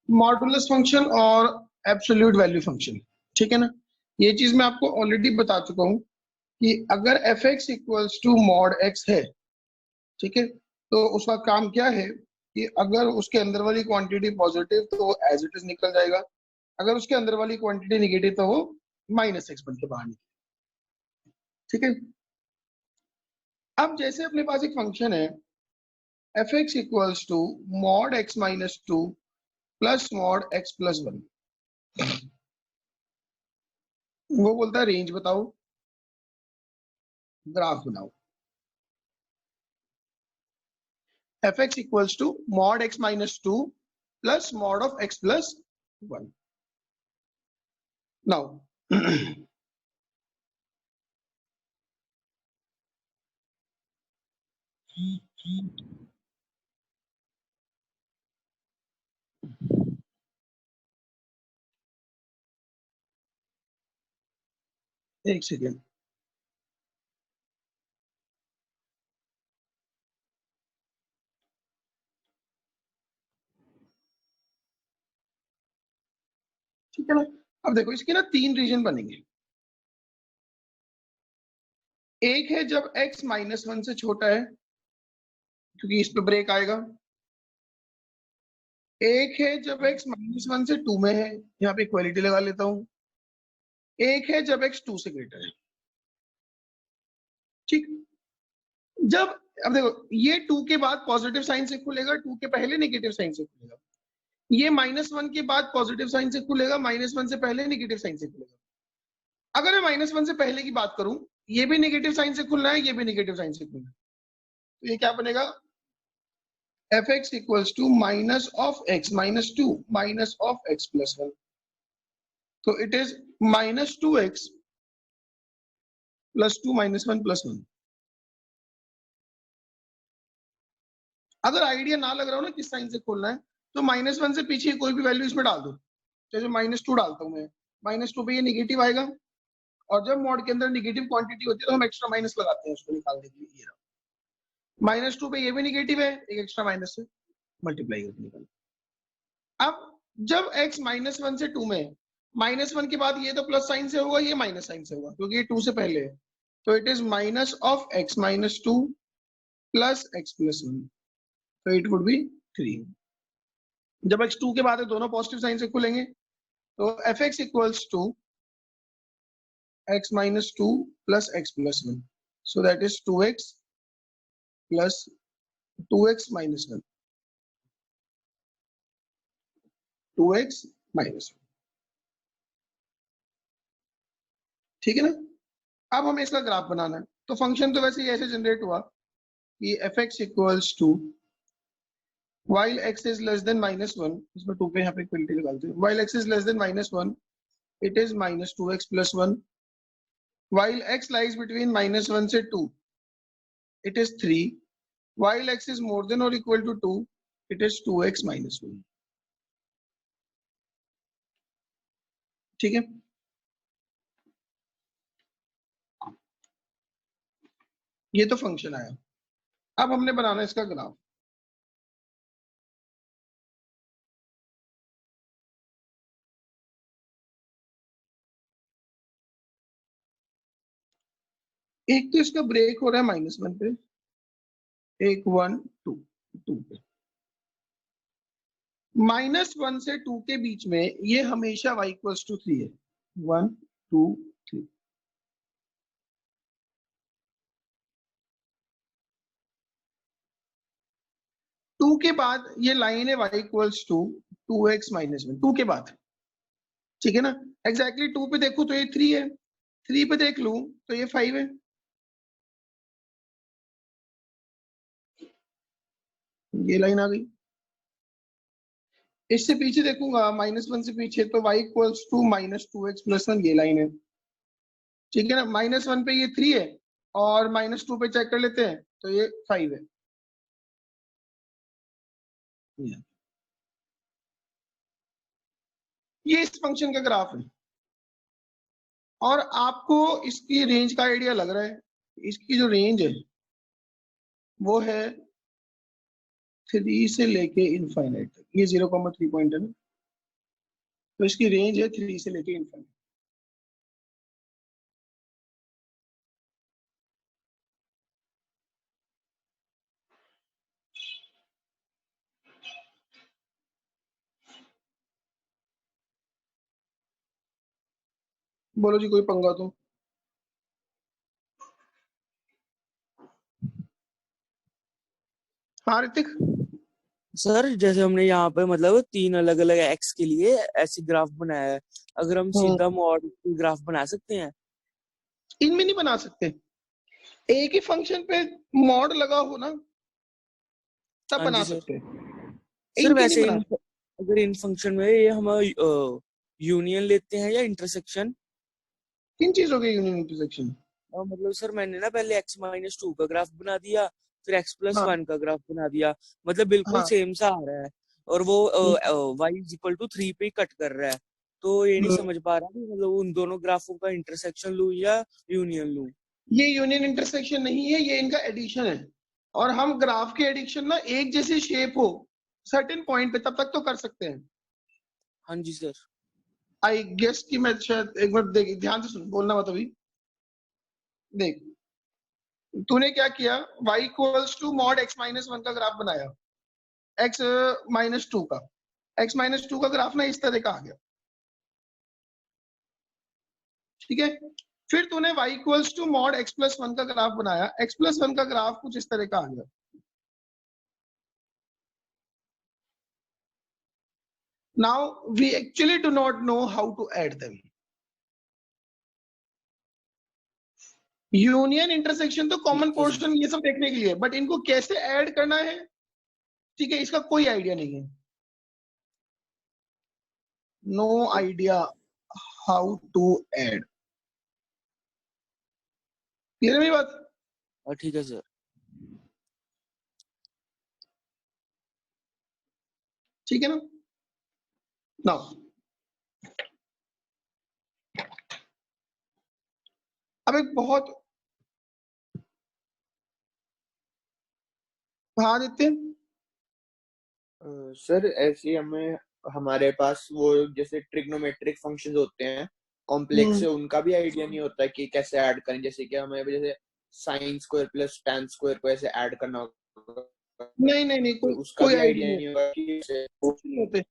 Modulus function और absolute value function, ठीक है ना। ये चीज मैं आपको ऑलरेडी बता चुका हूं कि अगर F x equals to mod X है, ठीक है, तो उसका काम क्या है कि अगर उसके अंदर वाली क्वांटिटी पॉजिटिव तो वो एज इट इज निकल जाएगा, अगर उसके अंदर वाली क्वांटिटी नेगेटिव तो वो माइनस एक्स बन के बाहर निकले, ठीक है। अब जैसे अपने पास एक फंक्शन है F x equals to mod X minus two plus mod x plus one, वो बोलता है रेंज बताओ, ग्राफ बनाओ। F x equals to mod X minus two plus mod of x plus one. Now एक second, ठीक है ना। अब देखो इसके ना तीन रीजन बनेंगे। एक है जब x माइनस वन से छोटा है, क्योंकि इस पे ब्रेक आएगा। एक है जब x माइनस वन से टू में है, यहाँ पे इक्वालिटी लगा लेता हूं। एक है जब x टू से ग्रेटर है, ठीक। जब अब देखो ये टू के बाद पॉजिटिव साइन से खुलेगा, टू के पहले नेगेटिव साइन से खुलेगा। ये माइनस वन के बाद पॉजिटिव साइन से खुलेगा, माइनस वन से पहले नेगेटिव साइन से खुलेगा। अगर मैं माइनस वन से पहले की बात करूं, ये भी नेगेटिव साइन से खुल रहा है, ये भी नेगेटिव साइन से खुल रहा है, तो ये क्या बनेगा f x equals to minus of x minus two minus of x plus one. तो it is minus two x plus two minus one plus one. अगर आइडिया ना लग रहा हो ना किस साइन से खोलना है, तो माइनस वन से पीछे कोई भी वैल्यू इसमें डाल दो। जैसे माइनस टू डालता हूं मैं, माइनस टू पे ये निगेटिव आएगा, और जब मॉड के अंदर निगेटिव क्वांटिटी होती है तो हम एक्स्ट्रा माइनस लगाते हैं उसको निकालने के लिए। माइनस टू पे ये भी निगेटिव है, एक एक्स्ट्रा माइनस से मल्टीप्लाई करके निकाल। अब जब x माइनस वन से टू में, माइनस वन के बाद ये तो प्लस साइन से होगा, ये माइनस साइन से होगा क्योंकि ये टू से पहले है, तो it is minus of x minus two plus x plus one, तो इट वुड बी थ्री। जब x टू के बाद है दोनों पॉजिटिव साइन से खुलेंगे, तो F x equals to x minus two plus x plus one, so that is two x plus two x minus one, two x minus one, ठीक है ना। अब हमें इसका ग्राफ बनाना है, तो फंक्शन तो वैसे ही ऐसे जनरेट हुआ कि F x equals to while x is less than minus one, इसमें टू पे यहाँ पे इक्वलिटी निकालते हैं, while x is less than minus one it is minus two x plus one, while x lies between minus one से two it is three, while x is more than or equal to two it is two x minus one, ठीक है। ये तो function आया, अब हमने बनाना इसका graph. एक तो इसका ब्रेक हो रहा है माइनस वन पे, एक वन टू, टू पे। माइनस वन से टू के बीच में ये हमेशा y इक्वल्स टू थ्री है, वन टू थ्री। टू के बाद ये लाइन है y equals to two x minus one, two के बाद, ठीक है ना। एग्जैक्टली टू पे देखो तो ये थ्री है, थ्री पे देख लूं तो ये फाइव है, ये लाइन आ गई। इससे पीछे देखूंगा माइनस वन से पीछे तो y equals to minus two x plus one, ये लाइन है, ठीक है ना। माइनस वन पे ये थ्री है, और माइनस टू पे चेक कर लेते हैं तो ये फाइव है। ये इस फंक्शन का ग्राफ है, और आपको इसकी रेंज का आइडिया लग रहा है। इसकी जो रेंज है वो है थ्री से लेके इनफाइनाइट तक, ये 0,3 पॉइंट है ना, तो इसकी रेंज है 3 से लेके इन्फिनिटी। बोलो जी, कोई पंगा तो? हाँ ऋतिक। सर जैसे हमने यहाँ पे मतलब 3 अलग अलग एक्स के लिए ऐसी ग्राफ बनाया है, अगर हम सीधा मॉड ग्राफ बना सकते हैं? इनमें नहीं बना सकते, एक ही फंक्शन पे मॉड लगा हो ना तब हाँ बना जी सर। सकते हैं, सर इनके नहीं वैसे बना। अगर इन फंक्शन में ये हम यूनियन लेते हैं या इंटरसेक्शन? किन चीजों के यूनियन इंटरसेक्शन? मतलब सर मैंने ना पहले x-2 का ग्राफ बना दिया, फिर हाँ x+1 का ग्राफ बना दिया, मतलब बिल्कुल हाँ। सेम सा आ रहा है, और वो हम्म, y=3 पे कट कर रहा है। तो ये नहीं समझ पा रहा कि मतलब उन दोनों ग्राफों का इंटरसेक्शन लूं या यूनियन लूं। ये यूनियन इंटरसेक्शन नहीं है, ये इनका एडिशन है। और हम ग्राफ के एडिशन ना एक जैसी शेप हो सर्टेन पॉइंट पे तब तक तो कर सकते हैं। हाँ जी सर। आई गेस कि मैं शायद एक बार देख, ध्यान से सुन, बोलना मत अभी। देख, तूने क्या किया, y equals to mod x-1 का ग्राफ बनाया, x-2 का, x-2 का ग्राफ ना इस तरह का आ गया, ठीक है। फिर तूने y equals to mod x+1 का ग्राफ बनाया, x+1 का ग्राफ कुछ इस तरह का आ गया। Now we actually do not know how to add them. Union intersection तो कॉमन ठीक है सर। पोर्शन ये सब देखने के लिए, बट इनको कैसे ऐड करना है, ठीक है, इसका कोई आइडिया नहीं है। No idea how to add. Clear है मेरी बात? ठीक है सर। ठीक है ना। नाउ अब एक बहुत, हाँ देते सर ऐसे हमें हमारे पास वो जैसे ट्रिग्नोमेट्रिक फंक्शंस होते हैं कॉम्प्लेक्स से, उनका भी आइडिया नहीं होता कि कैसे ऐड करें, जैसे कि हमें जैसे sine square plus tan square को ऐसे ऐड करना होगा, नहीं नहीं नहीं, तो कोई उसका कोई भी आइडिया आइडिया नहीं, नहीं होगा कि कुछ नहीं होते,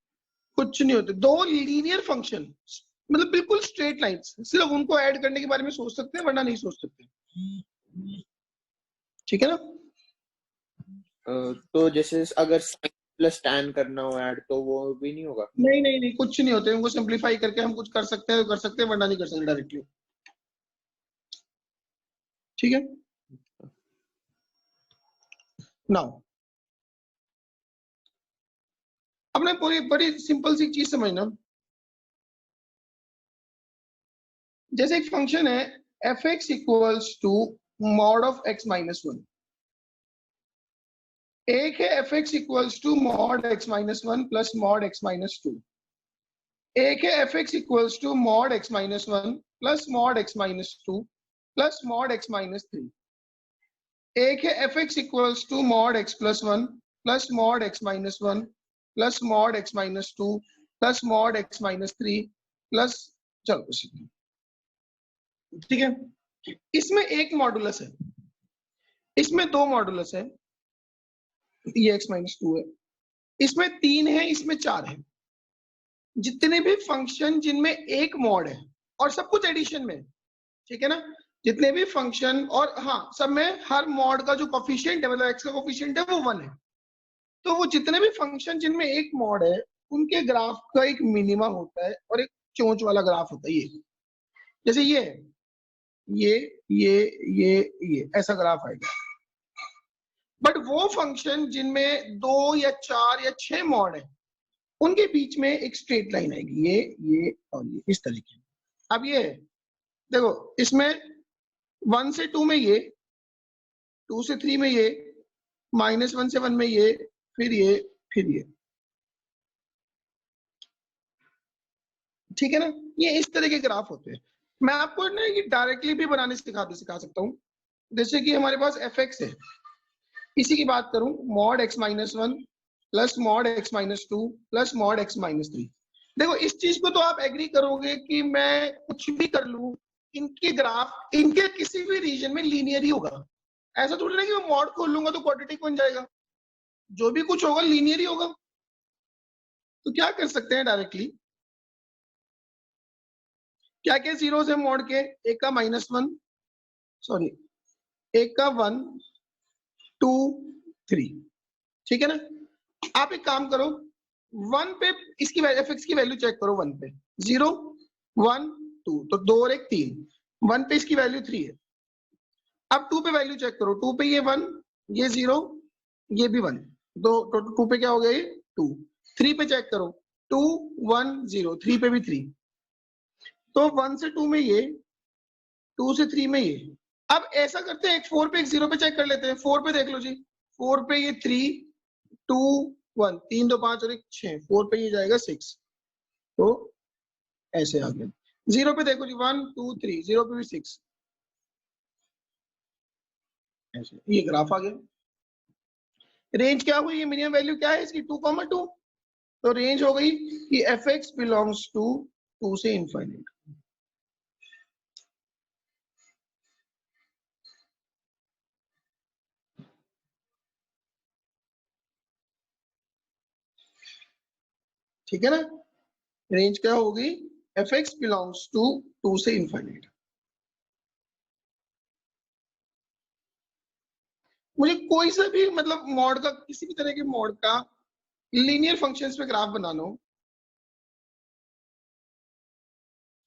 कुछ नहीं होते। दो लीनियर फंक्शन मतलब बिल्कुल स्ट्रेट लाइंस, सिर्फ उनको ऐड करने के बारे में सोच सकते हैं, वरना नहीं सोच सकते, ठीक है ना। तो जैसे अगर साइन प्लस tan करना हो ऐड तो वो भी नहीं होगा? नहीं नहीं नहीं, कुछ नहीं होते, उनको सिंप्लीफाई करके हम कुछ कर सकते हैं तो कर सकते हैं, वरना नहीं कर सकते डायरेक्टली, ठीक है। नाउ अपने पूरी बड़ी सिंपल सी चीज समझना, जैसे एक फंक्शन है F x equals to mod of x-1, एक है F x equals to mod x-1 plus mod x-2, एक है F x equals to mod x-1 plus mod x-2 plus mod x-3, एक है F x equals to mod x+1 plus mod x-1 plus mod x-2 plus mod x-3 plus, चलो ठीक है। इसमें एक modulus है, इसमें दो मॉडुलस है, ये x-2 है, इसमें 3 है, इसमें 4 है। जितने भी फंक्शन जिनमें एक मॉड है और सब कुछ एडिशन में, ठीक है ना, जितने भी फंक्शन, और हाँ सब में हर मॉड का जो कोफिशिएंट है, मतलब x का कोफिशिएंट है वो 1 है, तो वो जितने भी फंक्शन जिनमें एक मॉड है उनके ग्राफ का एक मिनिमा होता है और एक चोंच वाला ग्राफ होता है, ये जैसे ये है, ये ये ये ये ऐसा ग्राफ आएगा। बट वो फंक्शन जिनमें 2 या 4 या 6 मॉड है उनके बीच में एक स्ट्रेट लाइन आएगी, ये और ये इस तरीके। अब ये देखो, इसमें 1 से 2 में ये, 2 से 3 में ये, -1 से 1 में ये, फिर ये, फिर ये, ठीक है ना। ये इस तरह के ग्राफ होते हैं। मैं आपको ना ये डायरेक्टली भी बनाने सिखा सकता हूँ। जैसे कि हमारे पास एफ एक्स है, इसी की बात करूं, mod x-1 plus mod x-2 plus mod x-3, देखो इस चीज को तो आप एग्री करोगे कि मैं कुछ भी कर लूं, इनके ग्राफ इनके किसी भी रीजन में लीनियर ही होगा। ऐसा थोड़ी ना कि मैं मॉड खोल लूंगा तो क्वाड्रेटिक बन जाएगा, जो भी कुछ होगा लीनियर ही होगा। तो क्या कर सकते हैं डायरेक्टली, क्या क्या जीरोस है मॉड के, एक का -1, सॉरी एक का 1 2 3, ठीक है ना। आप एक काम करो, 1 पे इसकी fx की वैल्यू चेक करो, 1 पे 0 1 2, तो 2 और 1 3, 1 पे इसकी वैल्यू 3 है। अब 2 पे वैल्यू चेक करो, 2 पे ये 1 ये 0 ये भी 1, तो 2 पे क्या हो गया ये 2। 3 पे चेक करो, 2 1 0, 3 पे भी 3, तो 1 से 2 में ये, 2 से 3 में ये। अब ऐसा करते हैं, एक 4 पे एक 0 पे चेक कर लेते हैं। 4 पे देख लो जी, 4 पे ये 3 2 1, 3 2 5 और 1 6, 4 पे ये जाएगा 6, तो ऐसे आ गया। 0 पे देखो जी 1 2 3, 0 पे भी 6, ऐसे ये ग्राफ आ गया। रेंज क्या हुई, ये मिनिमम वैल्यू क्या है इसकी 2,2, तो रेंज हो गई कि fx बिलोंग्स टू 2 से इनफाइनाइट। ठीक है ना, रेंज क्या होगी, fx बिलोंग्स टू 2 से इनफाइनाइट। मुझे कोई सा भी मतलब मॉड का, किसी भी तरह के मॉड का लीनियर फंक्शंस पे ग्राफ बना लो,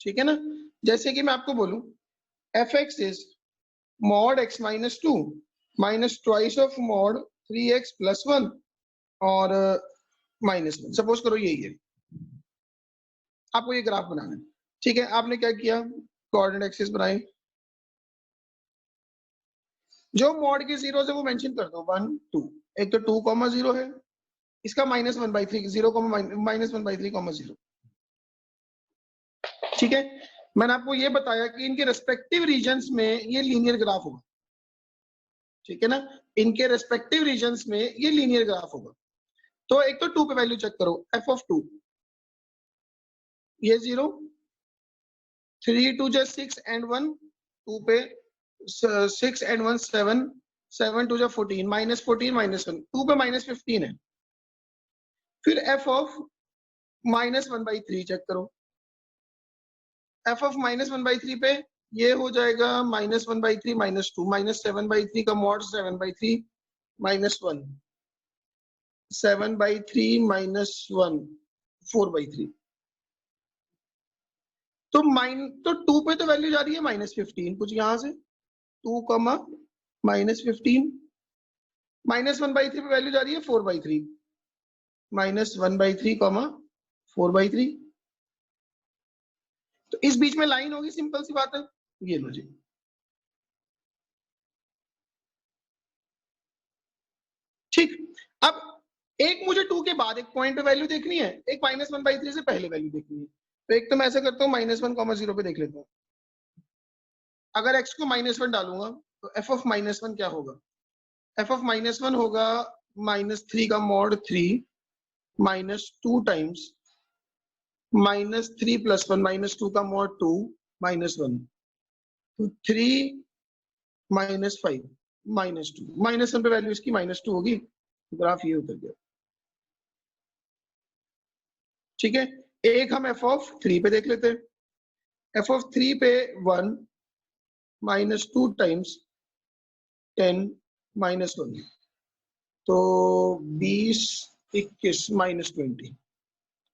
ठीक है ना। जैसे कि मैं आपको बोलूं fx is mod x minus 2 minus twice of mod 3x plus 1 और -1, सपोज करो यही है, आपको ये ग्राफ बनाना है। ठीक है, आपने क्या किया, कोऑर्डिनेट एक्सिस बनाए, जो मॉड के जीरो है वो मेंशन कर दो 1 2, एक तो 2,0 है, इसका -1/3, 0 -1/3, 0। ठीक है, मैंने आपको ये बताया कि इनके रेस्पेक्टिव रीजन्स में ये लीनियर ग्राफ होगा, ठीक है ना, इनके रेस्पेक्टिव रीजन्स में ये लीनियर ग्राफ होगा। तो एक तो 2 पे वैल्यू चेक करो, f(2) ये 0, 3 2 जा 6 एंड 1, 2 पे 6 एंड 1 7, 7 2 जा 14, -14 -1, 2 पे -15 है। फिर f ऑफ -1/3 चेक करो, f ऑफ -1/3 पे ये हो जाएगा -1/3 -2, -7/3 का मॉड 7/3 -1, 7/3 -1 4/3, तो 2 पे तो वैल्यू जा रही है -15, कुछ यहां से 2, -15, -1/3 पे वैल्यू जा रही है 4/3, -1/3, 4/3, तो इस बीच में लाइन होगी, सिंपल सी बात है, ये लो जी। ठीक, अब एक मुझे 2 के बाद एक पॉइंट पे वैल्यू देखनी है, एक -1/3 से पहले वैल्यू देखनी है। तो एक तो मैं ऐसा करता हूँ -1, 0 पे देख लेता हूँ। अगर x को -1 डालूंगा तो f ऑफ -1 क्या होगा, f ऑफ -1 होगा -3 का मॉड 3 -2 टाइम्स -3 + 1 -2 का मॉड 2 -1, तो 3 -5 -2, -1 पे वैल्यू इसकी -2 होगी, ग्राफ ये उतर गया। ठीक है, एक हम f ऑफ 3 पे देख लेते हैं, f ऑफ 3 पे 1 -2 टाइम्स 10 -1, तो 20 21 -20,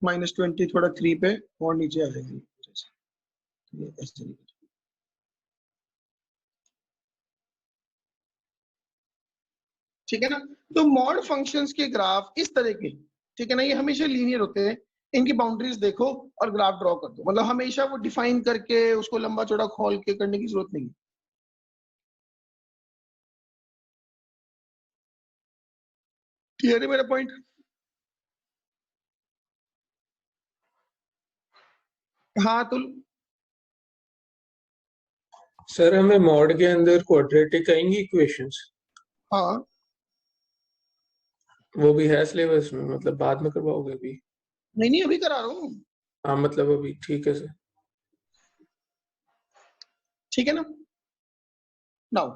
-20 थोड़ा 3 पे और नीचे आ जाएगी, ठीक है ना। तो मॉड फंक्शंस के ग्राफ इस तरह के, ठीक है ना, ये हमेशा लीनियर होते हैं। इनकी बाउंड्रीज देखो और ग्राफ ड्रॉ कर दो, मतलब हमेशा वो डिफाइन करके उसको लंबा चौड़ा खोल के करने की जरूरत नहीं। क्लियर है मेरा पॉइंट? हाँ तुल, सर हमें मॉड के अंदर क्वाड्रेटिक आएंगी इक्वेशंस, हाँ वो भी है सिलेबस में, मतलब बाद में करवाओगे अभी? नहीं नहीं अभी करा रहा हूँ। हाँ मतलब अभी ठीक है सर। ठीक है ना। नाउ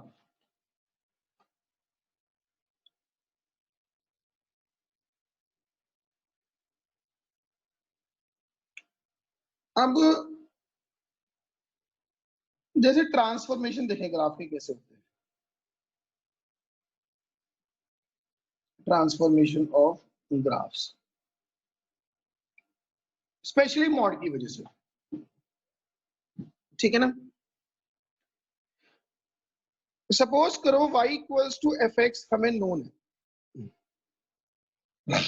अब जैसे ट्रांसफॉर्मेशन देखें ग्राफ के कैसे होते हैं, transformation of graphs specially mod की वजह से, ठीक है ना। सपोज करो y equals to f x हमें नोन है।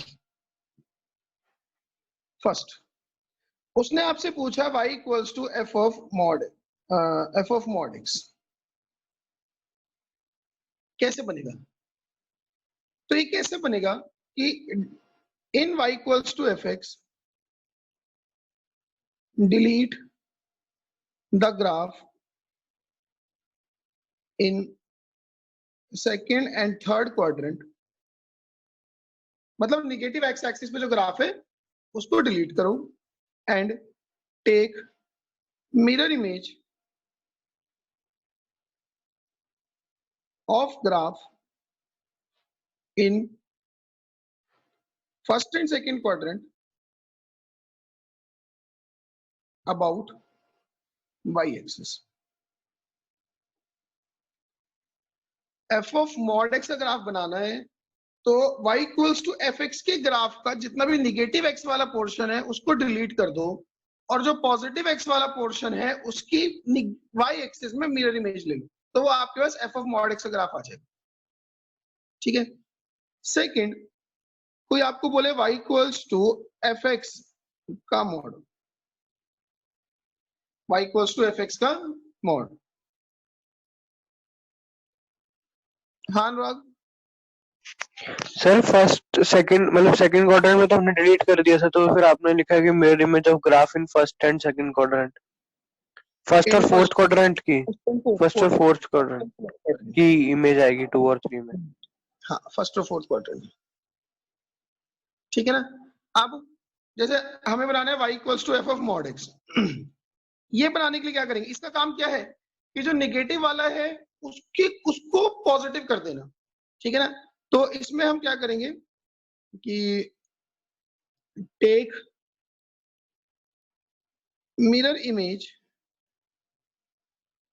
फर्स्ट उसने आपसे पूछा y equals to f of mod x कैसे बनेगा। तो ये कैसे बनेगा कि in y equals to f x delete the graph in second and third quadrant, मतलब निगेटिव एक्स एक्सिस पे जो ग्राफ है उसको डिलीट करो and take mirror image of graph in first and second quadrant about y axis. F of mod x का graph बनाना है तो y equals to f x के ग्राफ का जितना भी निगेटिव x वाला पोर्शन है उसको डिलीट कर दो और जो पॉजिटिव x वाला पोर्शन है उसकी y एक्सिस में मिरर इमेज ले लो, तो वो आपके पास एफ ऑफ मॉड एक्स का ग्राफ आ जाएगा। ठीक है। सेकंड, कोई आपको बोले y equals to f x का mod, y equals to f x का मॉड। हाँ अनुराग। सर फर्स्ट सेकंड मतलब सेकंड क्वाड्रेंट में तो हमने डिलीट कर दिया था, तो फिर आपने लिखा है कि mirror image of graph in first and second quadrant, first और फोर्थ क्वाड्रेंट की, फर्स्ट और फोर्थ क्वाड्रेंट की इमेज आएगी 2 और 3 में। हाँ फर्स्ट और फोर्थ क्वाड्रेंट, ठीक है ना। अब जैसे हमें बनाना है y equals to f of mod x, ये बनाने के लिए क्या करेंगे, इसका काम क्या है कि जो नेगेटिव वाला है उसको पॉजिटिव कर देना, ठीक है ना। तो इसमें हम क्या करेंगे कि take mirror image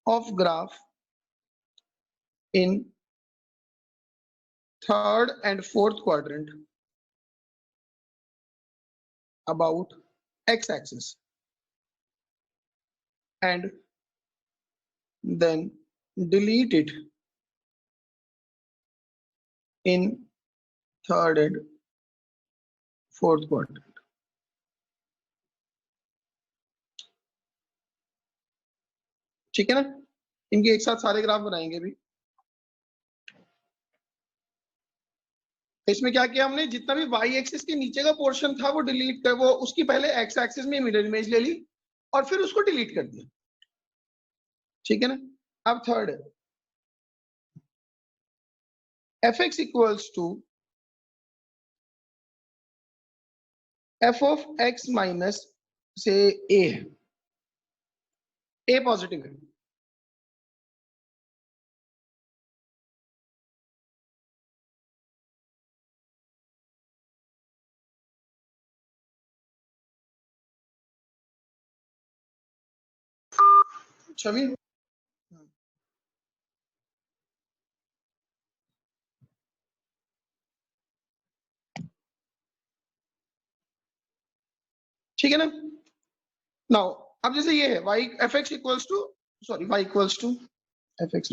of graph in third and fourth quadrant about x axis and then delete it in third and fourth quadrant। ठीक है ना। इनके एक साथ सारे ग्राफ बनाएंगे भी। इसमें क्या किया हमने, जितना भी y एक्सिस के नीचे का पोर्शन था वो डिलीट कर, वो उसकी पहले x एक्सिस में मिरर इमेज ले ली और फिर उसको डिलीट कर दिया, ठीक है ना। अब थर्ड है F x equals to f of x minus से ए है, ए पॉजिटिव है, छवि। ठीक है ना। नाउ अब जैसे ये है y f x equals to sorry y equals to f x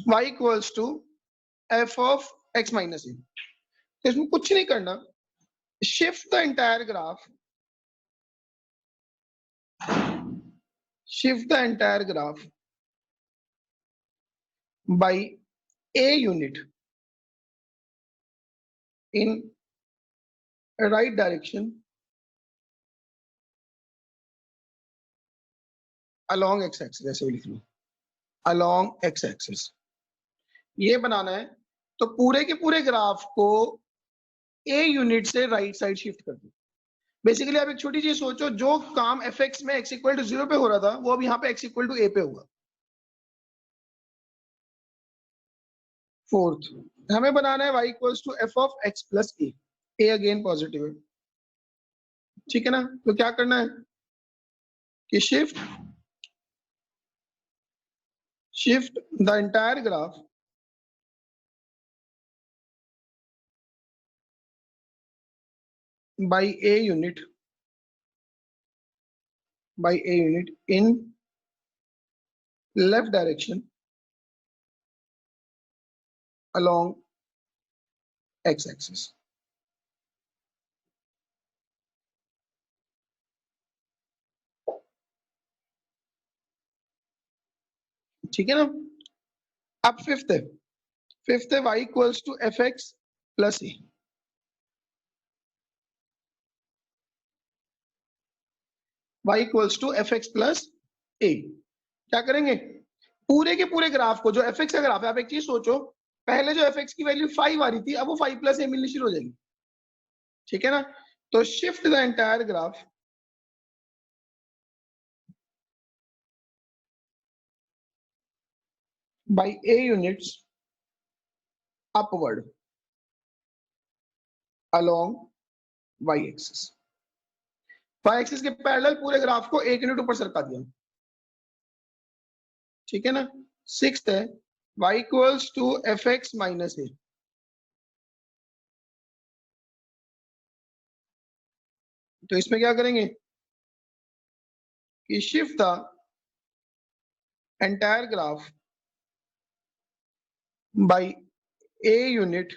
y equals to f of x minus a, तो इसमें कुछ नहीं करना, shift the entire graph, shift the entire graph by a unit in right direction along x axis, ऐसे भी लिख लो along x axis। ये बनाना है तो पूरे के पूरे ग्राफ को a यूनिट से राइट साइड शिफ्ट कर दो। बेसिकली आप एक छोटी चीज सोचो, जो काम एफ एक्स में एक्स इक्वल टू 0 पे हो रहा था वो अब यहाँ पे एक्स इक्वल टू ए पे होगा। फोर्थ, हमें बनाना है y equals to f of x plus a again positive है, ठीक है ना। तो क्या करना है कि shift the entire graph by a unit in left direction along x axis। ठीक है ना। अब फिफ्थ है y equals to f x plus a. y equals to f x plus a. क्या करेंगे, पूरे के पूरे ग्राफ को, जो एफ एक्स का ग्राफ है, आप एक चीज सोचो, पहले जो एफ एक्स की वैल्यू 5 आ रही थी, अब वो 5 प्लस ए मिलनी शुरू हो जाएगी, ठीक है ना। तो shift the entire graph by a units upward along y axis। y axis के पैरेलल पूरे ग्राफ को 1 यूनिट ऊपर सरका दिया, ठीक है ना। सिक्स्थ है y equals to f x minus a. तो इसमें क्या करेंगे कि shift the entire graph by a unit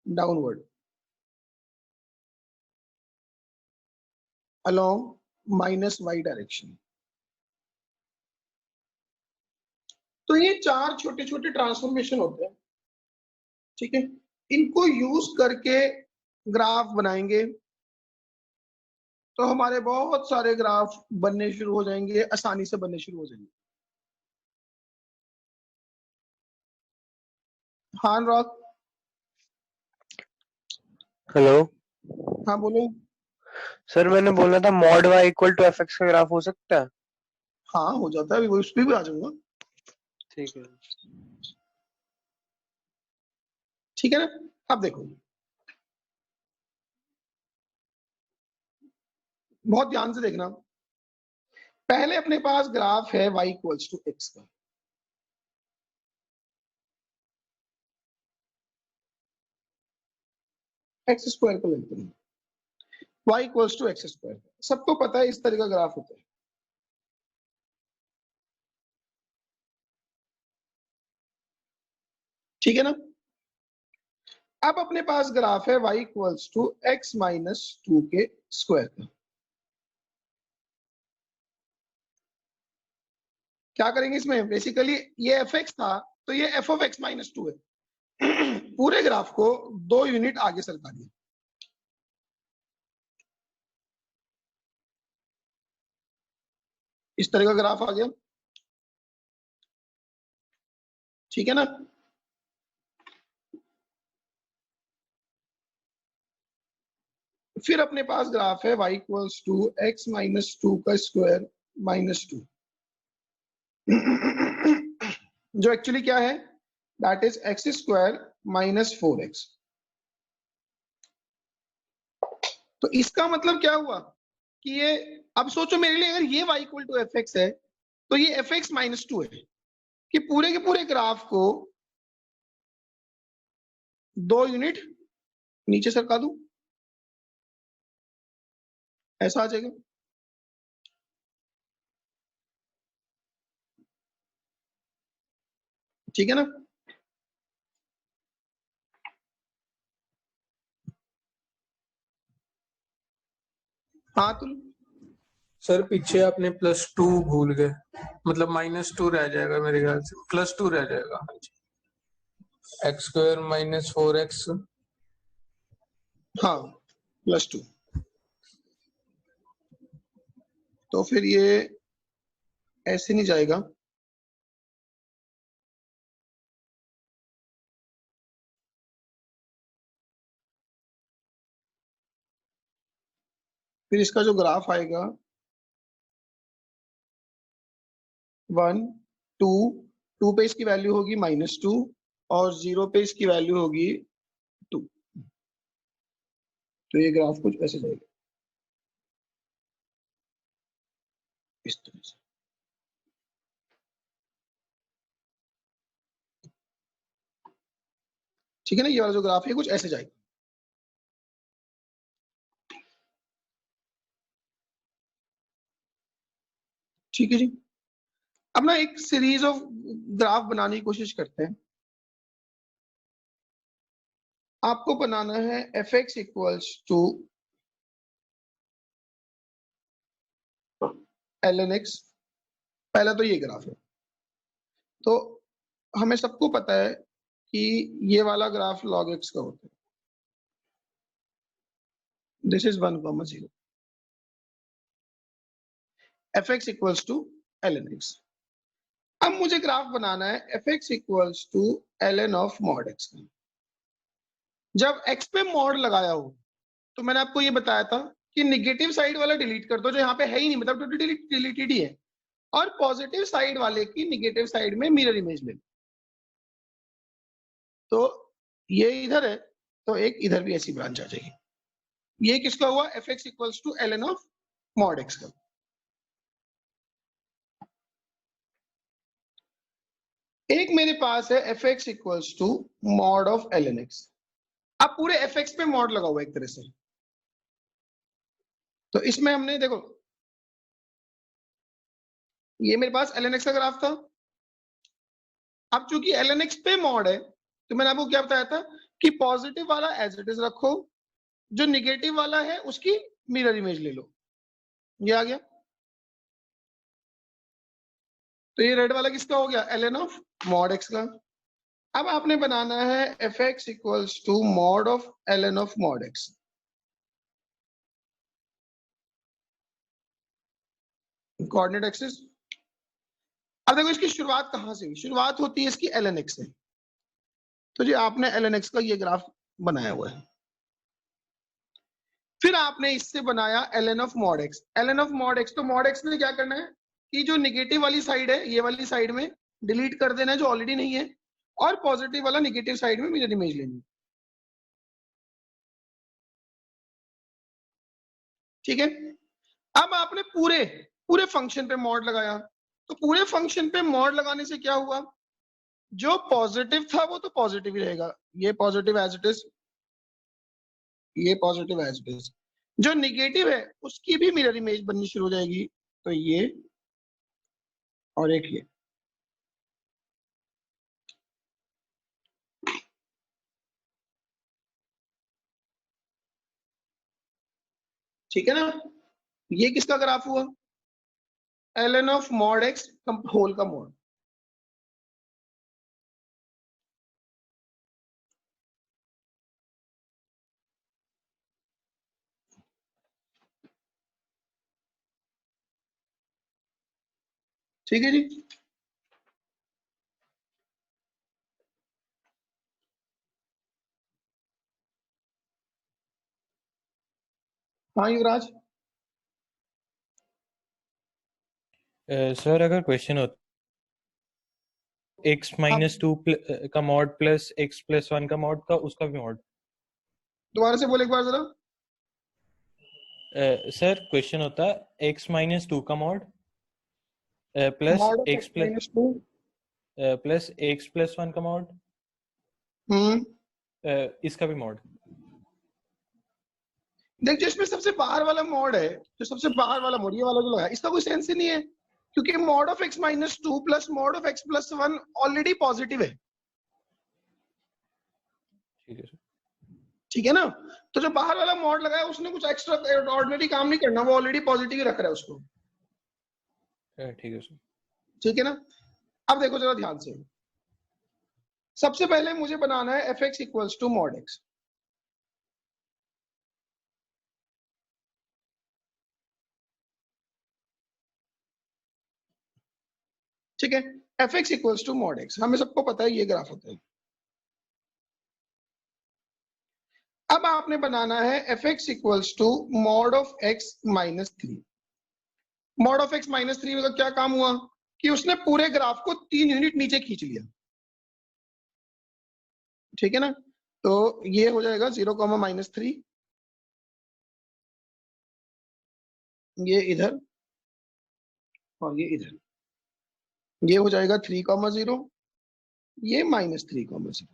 downward along minus y direction। तो ये 4 छोटे छोटे ट्रांसफॉर्मेशन होते हैं, ठीक है। इनको यूज करके ग्राफ बनाएंगे तो हमारे बहुत सारे ग्राफ बनने शुरू हो जाएंगे, आसानी से बनने शुरू हो जाएंगे। हाँ रॉक। हेलो हाँ बोलो। सर, मैंने बोला था mod y equal to f x का ग्राफ हो सकता है? हाँ हो जाता है, अभी वो उस पर भी आ जाऊंगा, ठीक है। ठीक है ना। अब देखो, बहुत ध्यान से देखना। पहले अपने पास ग्राफ है y इक्वल्स टू एक्स का, एक्स स्क्वायर को लेते हैं, y equals to x square. सबको पता है इस तरह का ग्राफ होता है, ठीक है ना। अब अपने पास ग्राफ है y equals to x minus 2 के स्क्वायर का। क्या करेंगे इसमें, बेसिकली ये एफ एक्स था तो ये एफ ऑफ एक्स माइनस 2 है। पूरे ग्राफ को 2 यूनिट आगे सरका दिया, इस तरह का ग्राफ आ गया, ठीक है ना। फिर अपने पास ग्राफ है y equals to x minus 2 का स्क्वायर माइनस 2, जो एक्चुअली क्या है, that is x square minus 4x। तो इसका मतलब क्या हुआ कि ये, अब सोचो मेरे लिए, अगर ये y equal to f x है तो ये एफ एक्स माइनस 2 है, कि पूरे के पूरे ग्राफ को 2 यूनिट नीचे सरका दूं, ऐसा आ जाएगा, ठीक है ना। हाँ तुम सर पीछे आपने +2 भूल गए, मतलब -2 रह जाएगा मेरे ख्याल से, +2 रह जाएगा। हाँ जी, x² - 4x। हाँ +2, तो फिर ये ऐसे नहीं जाएगा, फिर इसका जो ग्राफ आएगा 1 2 2 पे इसकी वैल्यू होगी -2 और 0 पे इसकी वैल्यू होगी 2। तो ये ग्राफ कुछ ऐसे जाएगा इस तरह से। ठीक है ना, ये वाला जो ग्राफ है कुछ ऐसे जाएगा। ठीक है जी। अब ना एक सीरीज ऑफ ग्राफ बनाने की कोशिश करते हैं। आपको बनाना है f(x) = ln(x). पहला तो ये ग्राफ है, तो हमें सबको पता है कि ये वाला ग्राफ log x का होता है। This is 1,0 f(x) = ln(x). अब मुझे ग्राफ बनाना है f(x) = ln of mod x। जब x पे मॉड लगाया हो तो मैंने आपको ये बताया था कि निगेटिव साइड वाला डिलीट कर दो, जो यहाँ पे है ही नहीं, मतलब डिलीटेड ही है, और पॉजिटिव साइड वाले की निगेटिव साइड में मिरर इमेज ले लो। तो ये इधर है तो एक इधर भी ऐसी ब्रांच आ जाएगी। ये किसका हुआ? f(x) = ln of mod x का। एक मेरे पास है f(x) = mod of ln x। अब पूरे f(x) पे मॉड लगा हुआ है एक तरह से। तो इसमें हमने देखो, ये मेरे पास ln x का ग्राफ था। अब चूंकि ln x पे मॉड है तो मैंने आपको क्या बताया था कि पॉजिटिव वाला एज इट इज रखो, जो निगेटिव वाला है उसकी मिरर इमेज ले लो। ये आ गया। तो ये रेड वाला किसका हो गया? ln of mod x का। अब आपने बनाना है f(x) = mod of ln of mod x। Coordinate axis. अब देखो इसकी शुरुआत कहां से हुई? शुरुआत होती है इसकी ln x से। तो जी आपने ln x का ये ग्राफ बनाया हुआ है। फिर आपने इससे बनाया ln of mod x। ln of mod x, तो mod x ने क्या करना है कि जो निगेटिव वाली साइड है ये वाली साइड में डिलीट कर देना है जो ऑलरेडी नहीं है, और पॉजिटिव वाला निगेटिव साइड में मिरर इमेज लेनी। ठीक है। अब आपने पूरे पूरे फंक्शन पे मॉड लगाया, तो पूरे फंक्शन पे मॉड लगाने से क्या हुआ? जो पॉजिटिव था वो तो पॉजिटिव ही रहेगा, ये पॉजिटिव एज इट इज, ये पॉजिटिव एज इट इज। जो निगेटिव है उसकी भी मिरर इमेज बननी शुरू हो जाएगी। तो ये और एक ये। ठीक है ना, ये किसका ग्राफ हुआ? ln of mod x whole का मॉड। ठीक है जी। हाँ युवराज। सर अगर क्वेश्चन होता x -2 का मॉड प्लस x + 1 का मॉड का उसका भी मॉड। दोबारा से बोले एक बार जरा। सर क्वेश्चन होता x -2 का mod plus mod of x x - 2। Plus x + 1 का मॉड इसका भी मॉड। देख, जो इसमें सबसे बाहर वाला मॉड है, जो सबसे बाहर वाला मॉड, ये वाला जो लगा, इसका कोई सेंस ही नहीं है, क्योंकि mod of x - 2 plus mod of x + 1 already positive है। ठीक है सर। ठीक है ना, तो जो बाहर वाला मॉड लगाया उसने कुछ एक्स्ट्रा ऑर्डिनरी काम नहीं करना, वो ऑलरेडी पॉजिटिव ही रख रहा है उसको। ठीक है सर। ठीक है ना। अब देखो जरा ध्यान से, सबसे पहले मुझे बनाना है f(x) = mod x। ठीक है, f(x) = mod x, हमें सबको पता है ये ग्राफ होता है। अब आपने बनाना है F x equals to mod of x minus 3। Mod of x minus 3 का क्या काम हुआ कि उसने पूरे ग्राफ को 3 यूनिट नीचे खींच लिया, ठीक है ना। तो ये हो जाएगा 0, -3, ये इधर और ये इधर, ये हो जाएगा 3, 0, ये -3, 0,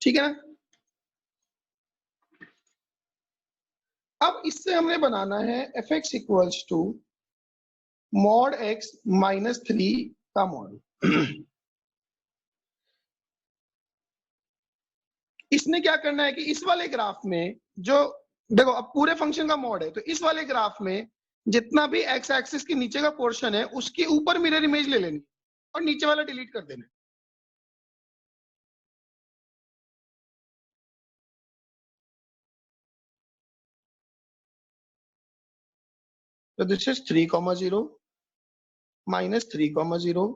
ठीक है ना। अब इससे हमने बनाना है F x equals to mod x -3 का मॉड। इसने क्या करना है कि इस वाले ग्राफ में जो देखो अब पूरे फंक्शन का मॉड है, तो इस वाले ग्राफ में जितना भी एक्स एक्सिस के नीचे का पोर्शन है उसके ऊपर मिरर इमेज ले लेनी और नीचे वाला डिलीट कर देना। तो this is 3, 0, -3, 0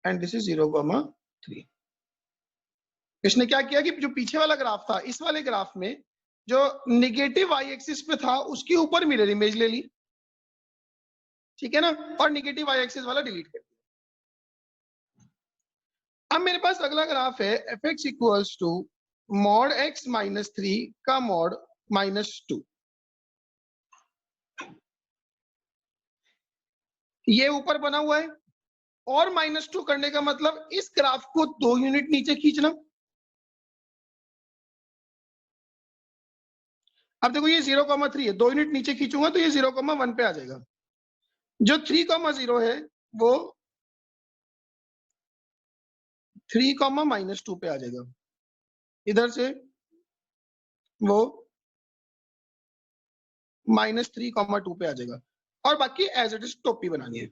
and this is 0, 3। इसने क्या किया कि जो पीछे वाला ग्राफ था इस वाले ग्राफ में जो निगेटिव वाई एक्सिस पे था उसके ऊपर मिरर इमेज ले ली, ठीक है ना, और निगेटिव वाई एक्सिस वाला डिलीट कर दिया। अब मेरे पास अगला ग्राफ है F x equals to mod x -3 का मॉड -2। ये ऊपर बना हुआ है और -2 करने का मतलब इस ग्राफ को 2 यूनिट नीचे खींचना। अब देखो ये 0, 3 है, 2 यूनिट नीचे खींचूंगा तो ये 0, 1 पे आ जाएगा। जो 3, 0 है वो 3, -2 पे आ जाएगा। इधर से वो -3, 2 पे आ जाएगा और बाकी एज इट इज टोपी बनानी है।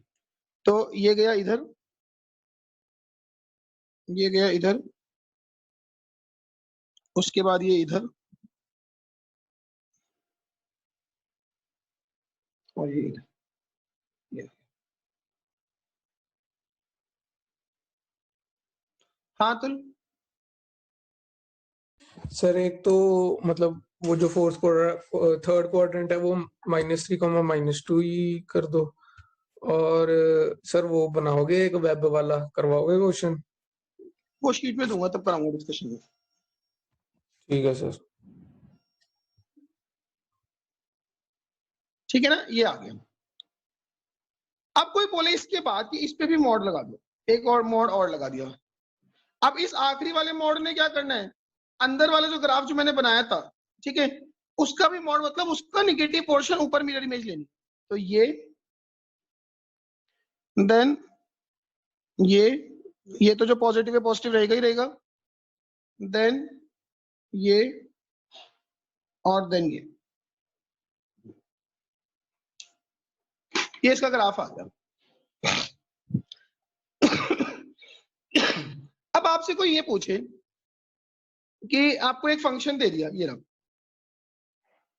तो ये गया इधर, ये गया इधर, उसके बाद ये इधर और ये इधर, ये। हाँ तो सर एक तो मतलब वो जो थर्ड क्वाड्रेंट है वो -3, -2 ही कर दो, और सर वो बनाओगे एक वेब वाला करवाओगे क्वेश्चन? वो शीट में दूंगा तब कराऊंगा डिस्कशन में। ठीक है सर। ठीक है ना, ये आ गया। अब कोई बोले इसके बाद कि इस पे भी मॉड लगा दो, एक और मॉड और लगा दिया। अब इस आखिरी वाले मॉड ने क्या करना है, अंदर वाला जो ग्राफ जो मैंने बनाया था, ठीक है, उसका भी मॉड मतलब उसका निगेटिव पोर्शन ऊपर मिरर इमेज लेनी। तो देन ये तो जो पॉजिटिव है पॉजिटिव रहेगा ही रहेगा, देन ये और देन ये इसका ग्राफ आ गया। अब आपसे कोई ये पूछे कि आपको एक फंक्शन दे दिया, ये रहा,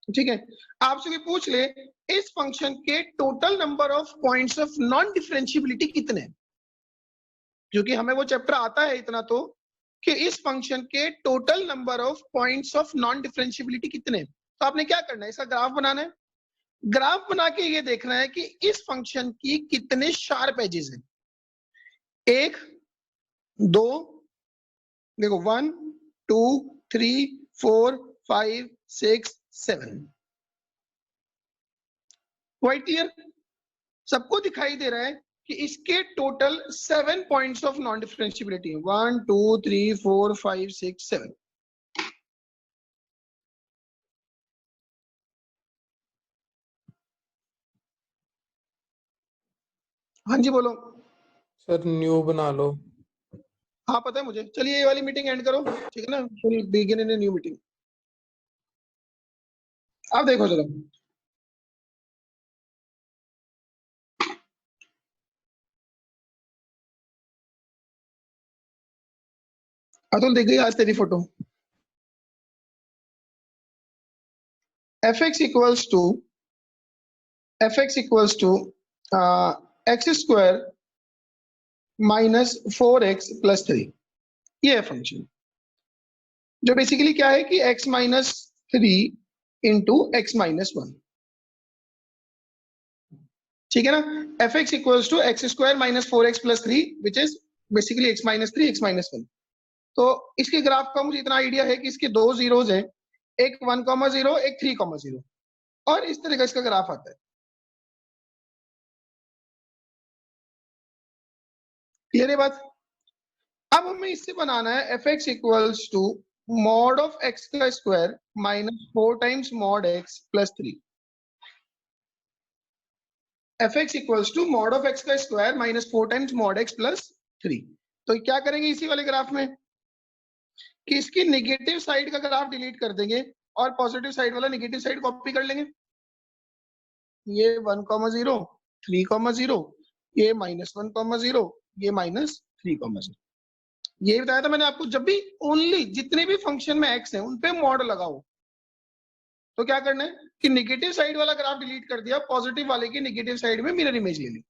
ठीक है, आपसे कोई पूछ ले इस फंक्शन के total number of points of non differentiability कितने हैं, क्योंकि हमें वो चैप्टर आता है इतना तो कि इस फंक्शन के total number of points of non differentiability कितने हैं। तो आपने क्या करना है, इसका ग्राफ बनाना है। ग्राफ बना के ये देखना है कि इस फंक्शन की कितने शार्प एजेस हैं। 1, 2, देखो 1, 2, 3, 4, 5, 6, 7। क्वाइट क्लियर, सबको दिखाई दे रहा है कि इसके total 7 points of non differentiability है। 1, 2, 3, 4, 5, 6, 7। हाँ जी बोलो। सर न्यू बना लो। हाँ पता है मुझे, चलिए ये वाली मीटिंग एंड करो, ठीक है ना, बिगिन इन न्यू मीटिंग। अब देखो चलो, अतुल देख गई आज तेरी photo. F x equals to x square -4x + 3, ये है फंक्शन। जो बेसिकली क्या है कि x minus 3 into x minus 1, ठीक है ना। F x equals to x square minus 4x plus 3 which is basically x minus 3 x minus 1। तो इसके ग्राफ का मुझे इतना आइडिया है कि इसके दो जीरोज हैं, एक 1,0 एक 3,0, और इस तरह का इसका ग्राफ आता है। क्लियर है बात। अब हमें इससे बनाना है F x equals to mod of x का square minus 4 times mod x plus 3। F x equals to mod of x का square minus 4 times mod x plus 3। तो क्या करेंगे इसी वाले ग्राफ में कि इसकी नेगेटिव साइड का ग्राफ डिलीट कर देंगे और पॉजिटिव साइड वाला नेगेटिव साइड कॉपी कर लेंगे। ये 1,0, 3,0, ये -1,0, ये -3,0। ये बताया था मैंने आपको, जब भी ओनली जितने भी फंक्शन में एक्स है उन पे मॉड लगाओ तो क्या करना है कि नेगेटिव साइड वाला ग्राफ डिलीट कर दिया, पॉजिटिव वाले की नेगेटिव साइड में मिरर इमेज ले ली।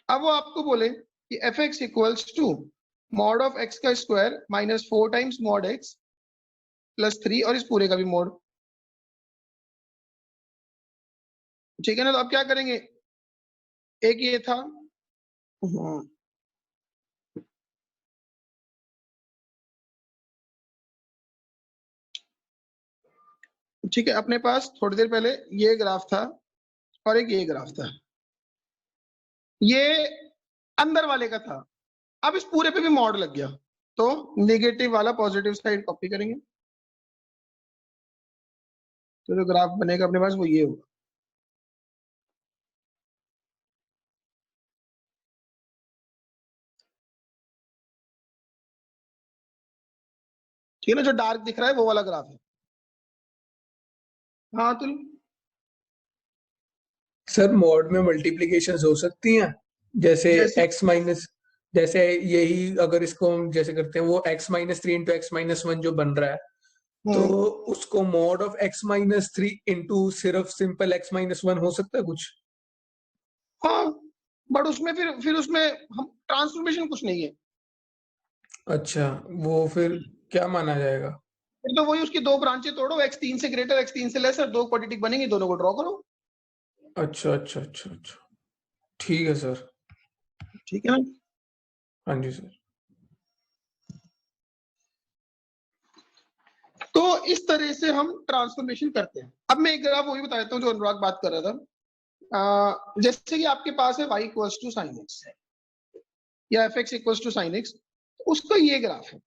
अब वो आपको बोले कि F x equals to mod of x का square minus 4 times mod x plus 3 और इस पूरे का भी मॉड, ठीक है ना। तो अब क्या करेंगे, एक ये था, ठीक है, अपने पास थोड़ी देर पहले ये ग्राफ था और एक ये ग्राफ था, ये अंदर वाले का था। अब इस पूरे पे भी मॉड लग गया तो नेगेटिव वाला पॉजिटिव साइड कॉपी करेंगे, तो जो ग्राफ बनेगा अपने पास वो ये होगा। ठीक है ना, जो डार्क दिख रहा है वो वाला ग्राफ है। हाँ तो सर मॉड में मल्टीप्लीकेशंस हो सकती हैं, जैसे जैसे x माइनस, जैसे यही अगर इसको हम जैसे करते हैं वो x-3 इंटू x-1 जो बन रहा है, तो उसको मॉड ऑफ x-3 इंटू सिर्फ सिंपल x-1 हो सकता है कुछ। हाँ, बट उसमें फिर उसमें हम ट्रांसफॉर्मेशन कुछ नहीं है, अच्छा, वो फिर क्या माना जाएगा। फिर तो वही उसकी दो ब्रांचें तोड़ो, x3 से ग्रेटर x3 से लेसर, दो क्वाड्रेटिक बनेंगे, दोनों को ड्रॉ करो। अच्छा अच्छा अच्छा अच्छा, ठीक है सर। ठीक है ना। हाँ जी सर। तो इस तरह से हम ट्रांसफॉर्मेशन करते हैं। अब मैं एक ग्राफ वो भी बता देता हूँ जो अनुराग बात कर रहा था। जैसे कि आपके पास है y equals to sine x या f x equals to sine x, उसका ये ग्राफ है।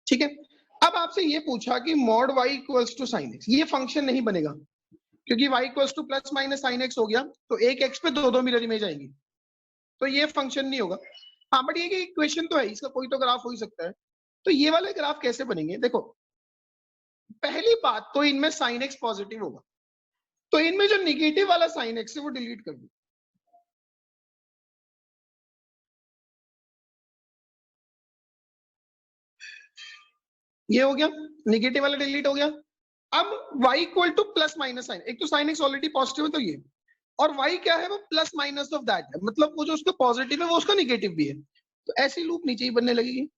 ठीक है, अब आपसे ये पूछा कि mod y equals to sine x, ये फंक्शन नहीं बनेगा क्योंकि y equals to plus minus sine x हो गया तो एक x पे दो दो मिरर इमेज आएंगी, तो ये फंक्शन नहीं होगा। हाँ बट ये कि इक्वेशन तो है, इसका कोई तो ग्राफ हो ही सकता है। तो ये वाले ग्राफ कैसे बनेंगे, देखो पहली बात तो इनमें साइन एक्स पॉजिटिव होगा, तो इनमें जो निगेटिव वाला साइन एक्स है वो डिलीट कर दो। ये हो गया, निगेटिव वाला डिलीट हो गया। अब y equal to plus minus sine, एक तो साइन एक्स ऑलरेडी पॉजिटिव है तो ये, और y क्या है वो प्लस माइनस ऑफ दैट है, मतलब वो जो उसका पॉजिटिव है वो उसका निगेटिव भी है, तो ऐसी लूप नीचे ही बनने लगेगी।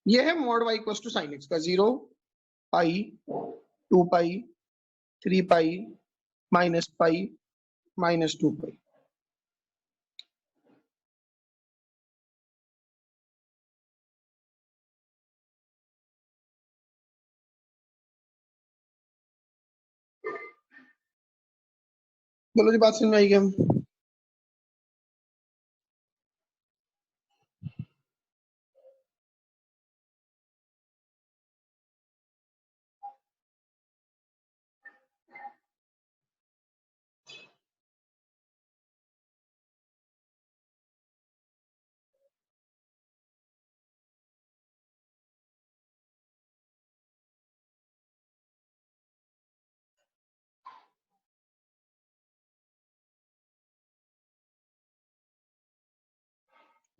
ये है mod y equal to sine x का 0, पाई, 2 पाई, 3 पाई, माइनस पाई, -2 पाई। बोलो जी, बात समझ में आई क्या।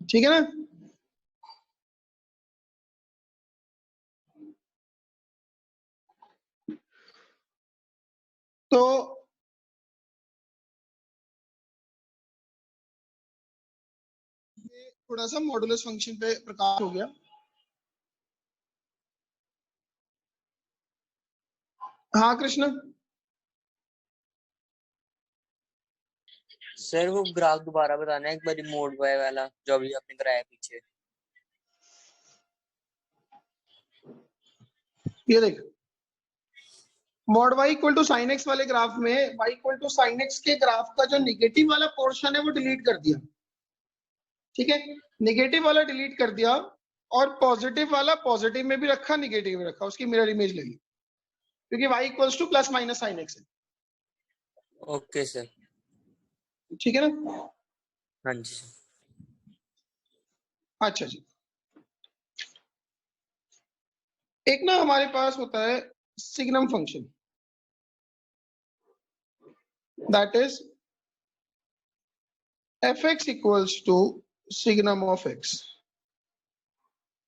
ठीक है ना? तो ये थोड़ा सा मॉडुलस फंक्शन पे प्रकाश हो गया। हाँ कृष्ण, सर वो ग्राफ दोबारा बताना है एक बार, मोड वाई वाला जो अभी आपने कराया पीछे। ये देख, mod y equal to sine x वाले ग्राफ में y equal to sine x के ग्राफ का जो निगेटिव वाला पोर्शन है वो डिलीट कर दिया। ठीक है, निगेटिव वाला डिलीट कर दिया और पॉजिटिव वाला पॉजिटिव में भी रखा, निगेटिव में रखा, उसकी मिरर इमेज ले ली, क्योंकि y equals to plus minus sine x है। Okay sir. ठीक है ना? हाँ जी सर। अच्छा जी, एक ना हमारे पास होता है signum function, that is fx equals to signum of x.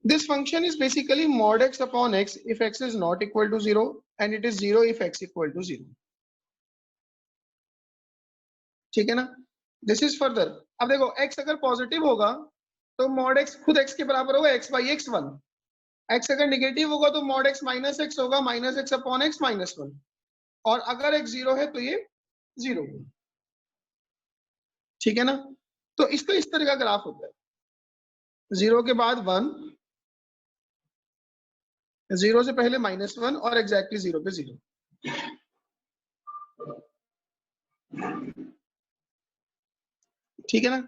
This function is basically mod x upon x if x is not equal to 0 and it is 0 if x equal to 0. ठीक है ना? This is further. अब देखो x अगर positive होगा तो mod x खुद x के बराबर होगा, x बाई एक्स 1। x अगर नेगेटिव होगा तो mod x माइनस एक्स होगा, minus x upon x minus 1। और अगर x 0 है तो ये 0। ठीक है ना? तो इसका इस तरह का ग्राफ होता है, 0 के बाद 1, 0 से पहले -1 और एग्जैक्टली 0 पे 0। ठीक है ना?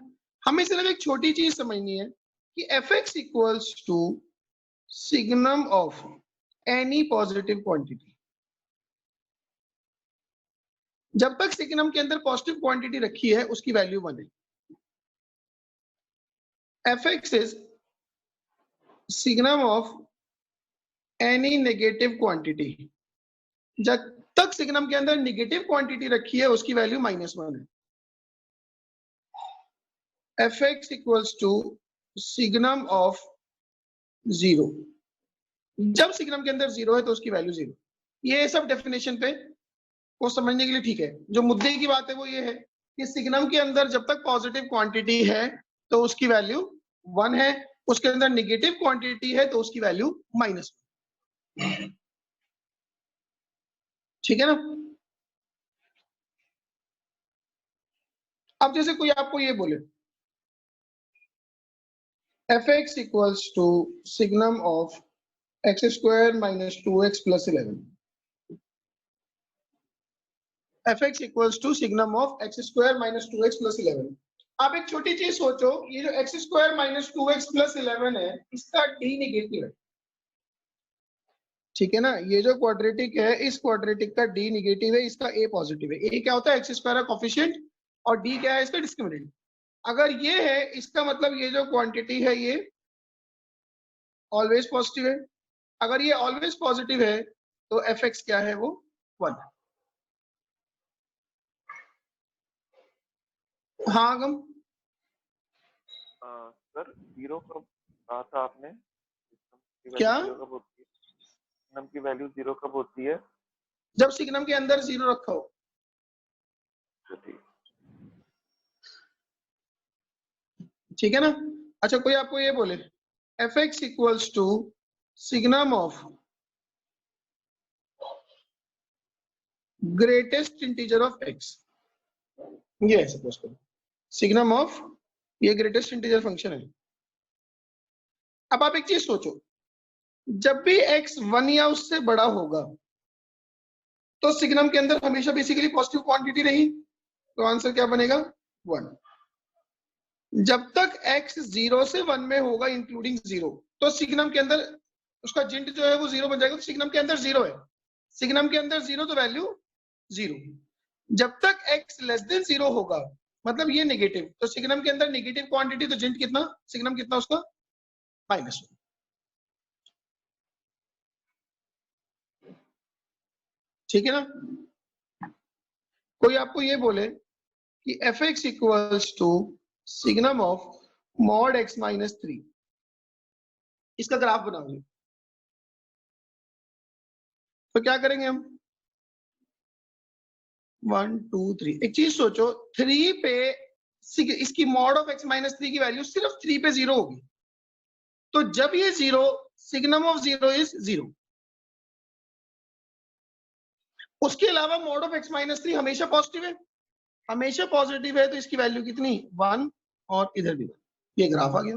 हमें सिर्फ एक छोटी चीज समझनी है कि fx equals to signum of any positive quantity. जब तक सिग्नम के अंदर पॉजिटिव क्वांटिटी रखी है उसकी वैल्यू 1 है। fx is signum of any negative quantity. जब तक सिग्नम के अंदर नेगेटिव क्वांटिटी रखी है उसकी वैल्यू -1 है। fx equals to signum of 0। जब सिग्नम के अंदर 0 है तो उसकी वैल्यू 0। ये सब डेफिनेशन पे को समझने के लिए ठीक है। जो मुद्दे की बात है वो ये है कि सिग्नम के अंदर जब तक पॉजिटिव क्वांटिटी है तो उसकी वैल्यू 1 है, उसके अंदर नेगेटिव क्वांटिटी है तो उसकी वैल्यू -1। ठीक है ना? अब जैसे कोई आपको ये बोले fx equals to signum of x square minus 2x plus 11। fx equals to signum of x square minus 2x plus 11। आप एक छोटी चीज सोचो, ये जो x square minus 2x plus 11 है इसका d निगेटिव है। ठीक है ना? ये जो क्वाड्रेटिक है इस क्वाड्रेटिक का d निगेटिव है, इसका a पॉजिटिव है। a क्या होता है? x स्क्वायर का कोफिशिएंट और d क्या है? इसका डिस्क्रिमिनेंट। अगर ये है इसका मतलब ये जो क्वांटिटी है ये ऑलवेज पॉजिटिव है। अगर ये ऑलवेज पॉजिटिव है तो fx क्या है? वो 1। हाँ गम, सर 0 कब कहा था आपने? क्या? सिग्नम की वैल्यू 0 कब होती है? जब सिग्नम के अंदर 0 रखा हो। ठीक है ना? अच्छा, कोई आपको ये बोले fx equals to signum of greatest integer of x, ये है सपोज करो सिग्नम ऑफ, ये ग्रेटेस्ट इंटीजर फंक्शन है। अब आप एक चीज सोचो, जब भी x 1 या उससे बड़ा होगा तो सिग्नम के अंदर हमेशा बेसिकली पॉजिटिव क्वांटिटी रही, तो आंसर क्या बनेगा? 1। जब तक x 0 से 1 में होगा इंक्लूडिंग 0 तो सिग्नम के अंदर उसका जिंट जो है वो 0 बन जाएगा। तो सिग्नम के अंदर 0 है, सिग्नम के अंदर 0 तो वैल्यू 0। जब तक x लेस देन 0 होगा मतलब ये नेगेटिव, तो सिग्नम के अंदर नेगेटिव क्वांटिटी, तो जिंट कितना? सिग्नम कितना उसका? -1। ठीक है ना? कोई आपको ये बोले कि fx equals to signum of mod x minus 3, इसका ग्राफ बनाओगे तो क्या करेंगे हम? 1 2 3, एक चीज सोचो, 3 पे इसकी मॉड ऑफ x माइनस 3 की वैल्यू सिर्फ 3 पे 0 होगी, तो जब ये 0, सिग्नम ऑफ 0 इज 0। उसके अलावा मॉड ऑफ x माइनस 3 हमेशा पॉजिटिव है, हमेशा पॉजिटिव है, तो इसकी वैल्यू कितनी? 1, और इधर भी 1। ये ग्राफ आ गया।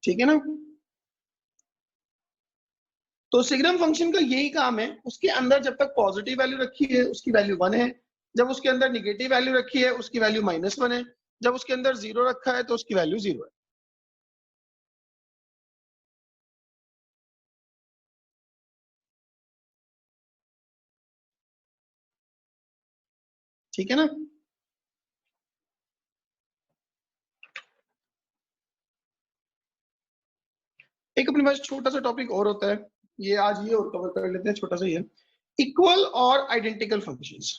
ठीक है ना? तो सिग्नम फंक्शन का यही काम है, उसके अंदर जब तक पॉजिटिव वैल्यू रखी है उसकी वैल्यू 1 है, जब उसके अंदर निगेटिव वैल्यू रखी है उसकी वैल्यू -1 है, जब उसके अंदर 0 रखा है तो उसकी वैल्यू 0 है। ठीक है ना? एक अपने पास छोटा सा टॉपिक और होता है, ये आज ये और कवर कर लेते हैं, छोटा सा ही है, इक्वल और आइडेंटिकल फंक्शंस।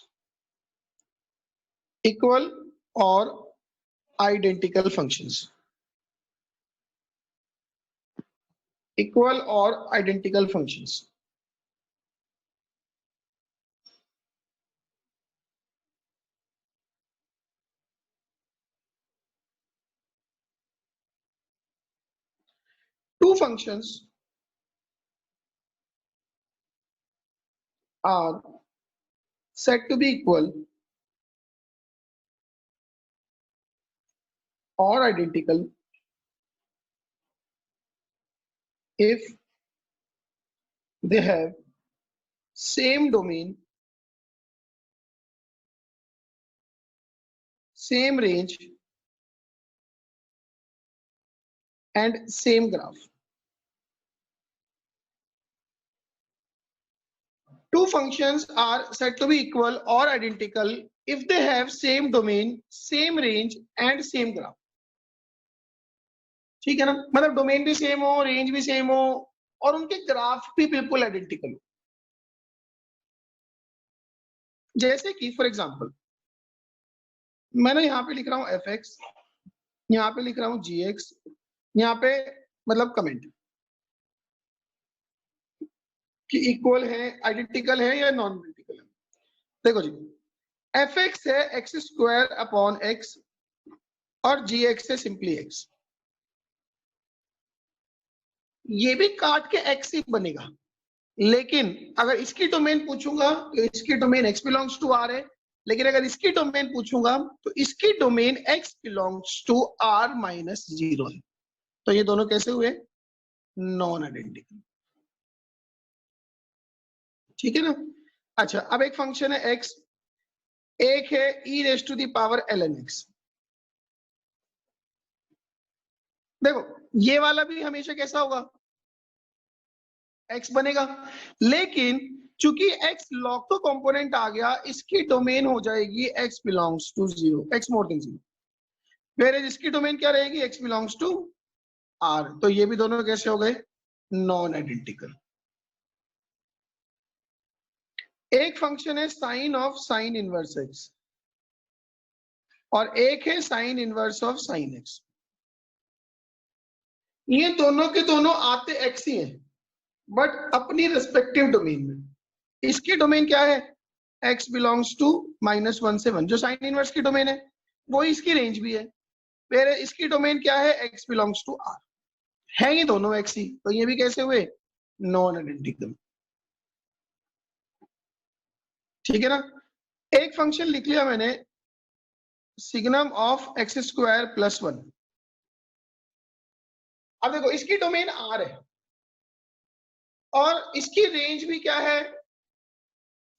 इक्वल और आइडेंटिकल फंक्शंस, इक्वल और identical functions. Two functions are said to be equal or identical if they have same domain, same range, and same graph. Two functions are said to be equal or identical if they have same domain, same range, and same graph. ठीक है ना? मतलब domain भी same हो, range भी same हो, और उनके ग्राफ भी बिल्कुल आइडेंटिकल हो। जैसे कि फॉर एग्जांपल मैंने यहाँ पे लिख रहा हूँ fx, यहाँ पे लिख रहा हूँ gx, यहाँ पे मतलब कमेंट कि इक्वल है, आइडेंटिकल है या नॉन आइडेंटिकल है। देखो जी, fx है x² अपॉन x और gx है सिंपली x। ये भी काट के x ही बनेगा, लेकिन अगर इसकी डोमेन पूछूंगा तो इसकी domain x belongs to r है, लेकिन अगर इसकी डोमेन पूछूंगा तो इसकी domain x belongs to r minus 0 है। तो ये दोनों कैसे हुए? Non identical. ठीक है ना? अच्छा, अब एक फंक्शन है x, एक है e raise to the power ln x। देखो ये वाला भी हमेशा कैसा होगा? x बनेगा, लेकिन चूंकि x log का कंपोनेंट आ गया, इसकी डोमेन हो जाएगी x belongs to 0, x more than 0। Where इसकी डोमेन क्या रहेगी? x belongs to r। तो ये भी दोनों कैसे हो गए? Non identical. एक फंक्शन है sine of sine inverse x और एक है sine inverse of sine x। ये दोनों के दोनों आते x ही हैं, बट अपनी रिस्पेक्टिव डोमेन में। इसकी डोमेन क्या है? x बिलोंग्स टू -1 से 1, जो साइन इनवर्स की डोमेन है, वो इसकी रेंज भी है। फिर इसकी डोमेन क्या है? x belongs to r। है ये दोनों x ही, तो ये भी कैसे हुए? Non identical. ठीक है ना? एक फंक्शन लिख लिया मैंने, सिग्नम ऑफ x² + 1। अब देखो इसकी डोमेन r है और इसकी रेंज भी क्या है?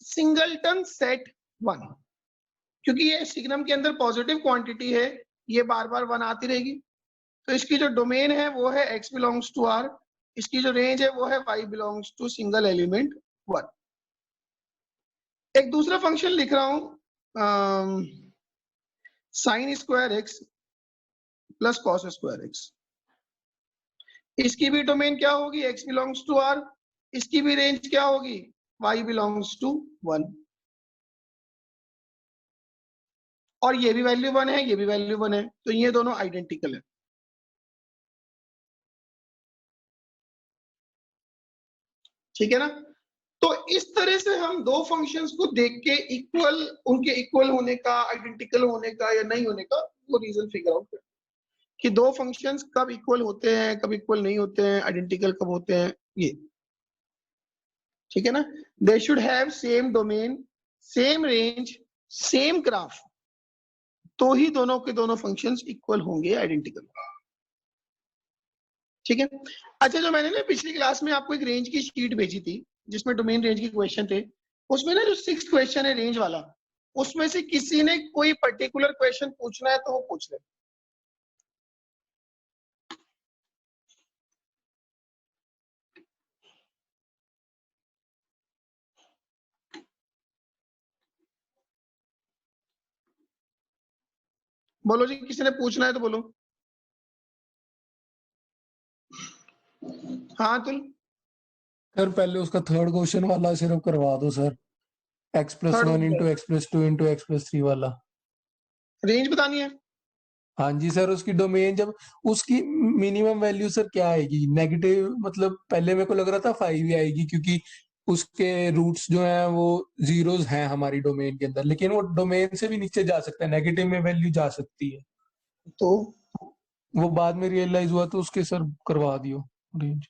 Singleton set 1। क्योंकि ये सिग्नम के अंदर पॉजिटिव क्वांटिटी है, ये बार बार 1 आती रहेगी, तो इसकी जो डोमेन है वो है x बिलोंग्स टू r, इसकी जो रेंज है वो है y belongs to single element 1। एक दूसरा फंक्शन लिख रहा हूं, sin² x + cos² x। इसकी भी डोमेन क्या होगी? x बिलोंग्स टू r, इसकी भी रेंज क्या होगी? y बिलोंग्स टू 1, और ये भी वैल्यू 1 है, ये भी वैल्यू 1 है, तो ये दोनों आइडेंटिकल है। ठीक है ना? तो इस तरह से हम दो फंक्शंस को देख के इक्वल, उनके इक्वल होने का, आइडेंटिकल होने का या नहीं होने का वो रीजन फिगर आउट करते हैं कि दो फंक्शंस कब इक्वल होते हैं, कब इक्वल नहीं होते हैं, आइडेंटिकल कब होते हैं, ये। ठीक है ना? They should have same domain, same range, same graph, तो ही दोनों के दोनों फंक्शंस इक्वल होंगे, आइडेंटिकल। ठीक है? अच्छा, जो मैंने ना पिछली क्लास में आपको एक रेंज की शीट भेजी थी जिसमें डोमेन रेंज के क्वेश्चन थे, उसमें ना जो 6th क्वेश्चन है रेंज वाला, उसमें से किसी ने कोई पर्टिकुलर क्वेश्चन पूछना है तो वो पूछ ले। बोलो जी, किसी ने पूछना है तो बोलो। हाँ तुल, सर पहले उसका थर्ड क्वेश्चन वाला सिर्फ करवा दो sir, x+1 into x+2 into x+3 वाला। रेंज बतानी है। हाँ जी सर, उसकी डोमेन जब उसकी मिनिमम वैल्यू सर क्या आएगी? नेगेटिव, मतलब पहले मेरे को लग रहा था 5 ही आएगी क्योंकि उसके रूट्स जो हैं वो जीरोस हैं हमारी डोमेन के अंदर, लेकिन वो डोमेन से भी नीचे जा सकता है, नेगेटिव में वैल्यू जा सकती है। तो वो बाद में रियलाइज हुआ तो उसके सर करवा दियो रेंज।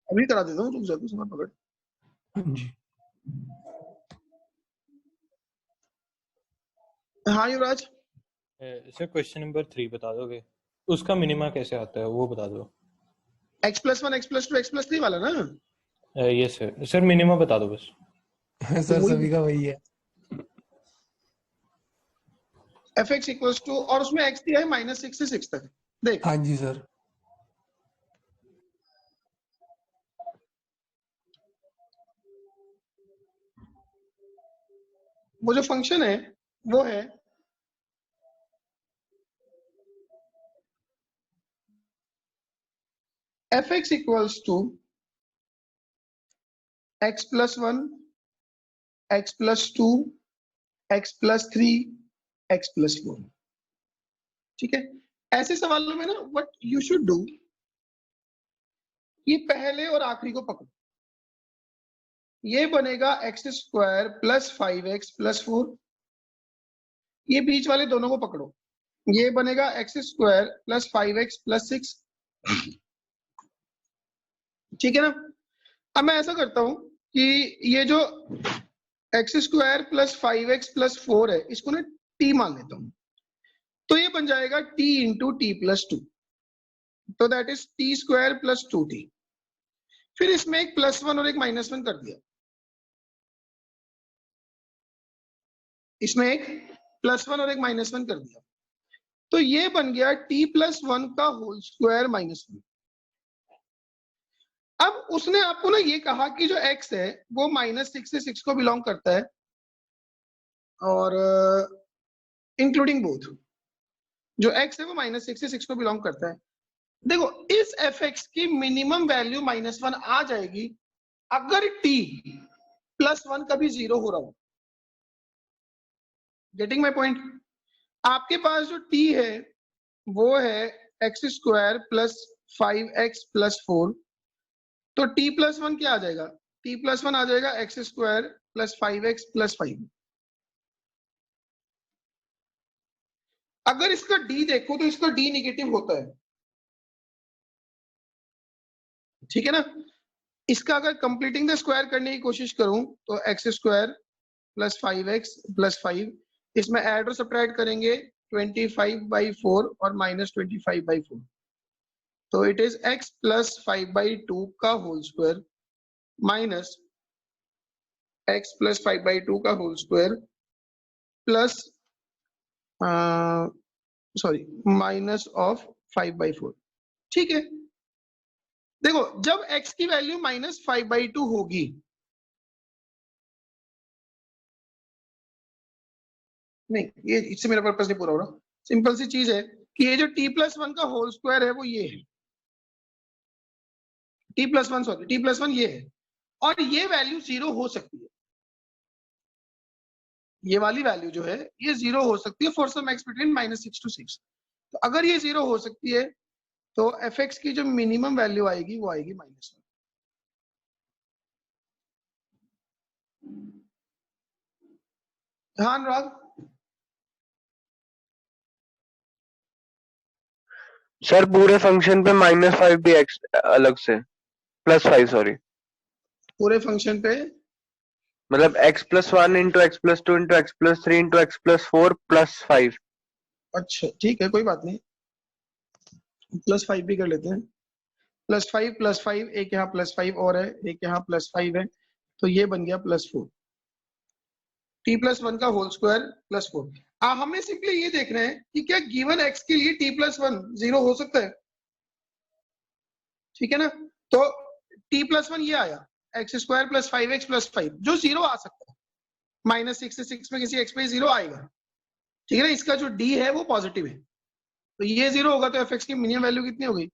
अभी करा देता हूँ, रुक जा, समय पकड़। हाँ जी हाँ युवराज, सर क्वेश्चन नंबर 3 बता दोगे, उसका मिनिमा कैसे आता है वो बता दो। x+1 x+2 x+3 वाला ना? यस सर, सर मिनिमा बता दो बस। सर सभी का वही है। fx इक्वल्स टू, और उसमें x दिया है -6 से 6 तक। देख, हाँ जी सर, वो जो फंक्शन है वो है fx equals to x+1 x+2 x+3 x+4। ठीक है? ऐसे सवालों में ना व्हाट यू शुड डू, ये पहले और आखिरी को पकड़ो। ये बनेगा x² + 5x+4, ये बीच वाले दोनों को पकड़ो, ये बनेगा x² + 5x+6। ठीक है ना? अब मैं ऐसा करता हूं कि ये जो x² + 5x+4 है, इसको ना t मान लेता हूं, तो ये बन जाएगा t × t+2, तो दैट इज t² + 2t। फिर इसमें एक +1 और एक -1 कर दिया, इसमें एक +1 और एक -1 कर दिया, तो ये बन गया t+1 का होल स्क्वायर -1। अब उसने आपको ना ये कहा कि जो x है वो -6 से 6 को बिलोंग करता है, और इंक्लूडिंग बोथ, जो x है वो -6 से 6 को बिलोंग करता है। देखो, इस fx की मिनिमम वैल्यू -1 आ जाएगी अगर t+1 कभी 0 हो रहा हो। Getting my point? आपके पास जो t है वो है x² + 5x+4, तो t+1 क्या आ जाएगा? t+1 आ जाएगा x² + 5x+5। अगर इसका d देखो तो इसका d निगेटिव होता है। ठीक है ना? इसका अगर कंप्लीटिंग द स्क्वायर करने की कोशिश करूं तो x² + 5x+5, इसमें ऐड और सब्ट्रैक्ट करेंगे 25/4 और -25/4, तो इट इज x + 5/2 का होल स्क्वायर माइनस x + 5/2 का whole square plus minus of 5/4। ठीक है? देखो, जब x की वैल्यू -5/2 होगी, नहीं ये इससे मेरा पर्पस नहीं पूरा हो रहा। सिंपल सी चीज है कि ये जो t+1 का होल स्क्वायर है वो ये है, t+1 ये है, और ये वैल्यू 0 हो सकती है। ये वाली वैल्यू जो है ये 0 हो सकती है for some x between -6 to 6। तो अगर ये 0 हो सकती है तो fx की जो मिनिमम वैल्यू आएगी वो आएगी -1। हाँ अनुराग, सर पूरे फंक्शन पे -5 भी x अलग से, +5 सॉरी, पूरे फंक्शन पे मतलब x+1 into x+2 into x+3 into x+4 +5। अच्छा ठीक है, कोई बात नहीं, +5 भी कर लेते हैं। +5 एक यहाँ +5 और है, एक यहाँ +5 है, तो ये बन गया +4 t+1 का होल स्क्वायर +4। हमने सिंपली ये देखना है कि क्या गिवन x के लिए t+1 0 हो सकता है, ठीक है ना। तो t+1 ये आया x² + 5x + 5 जो 0 आ सकता है, -6 से 6 में किसी x पे 0 आएगा, ठीक है ना। इसका जो d है वो पॉजिटिव है, तो ये 0 होगा, तो fx की मिनिमम वैल्यू कितनी हो गई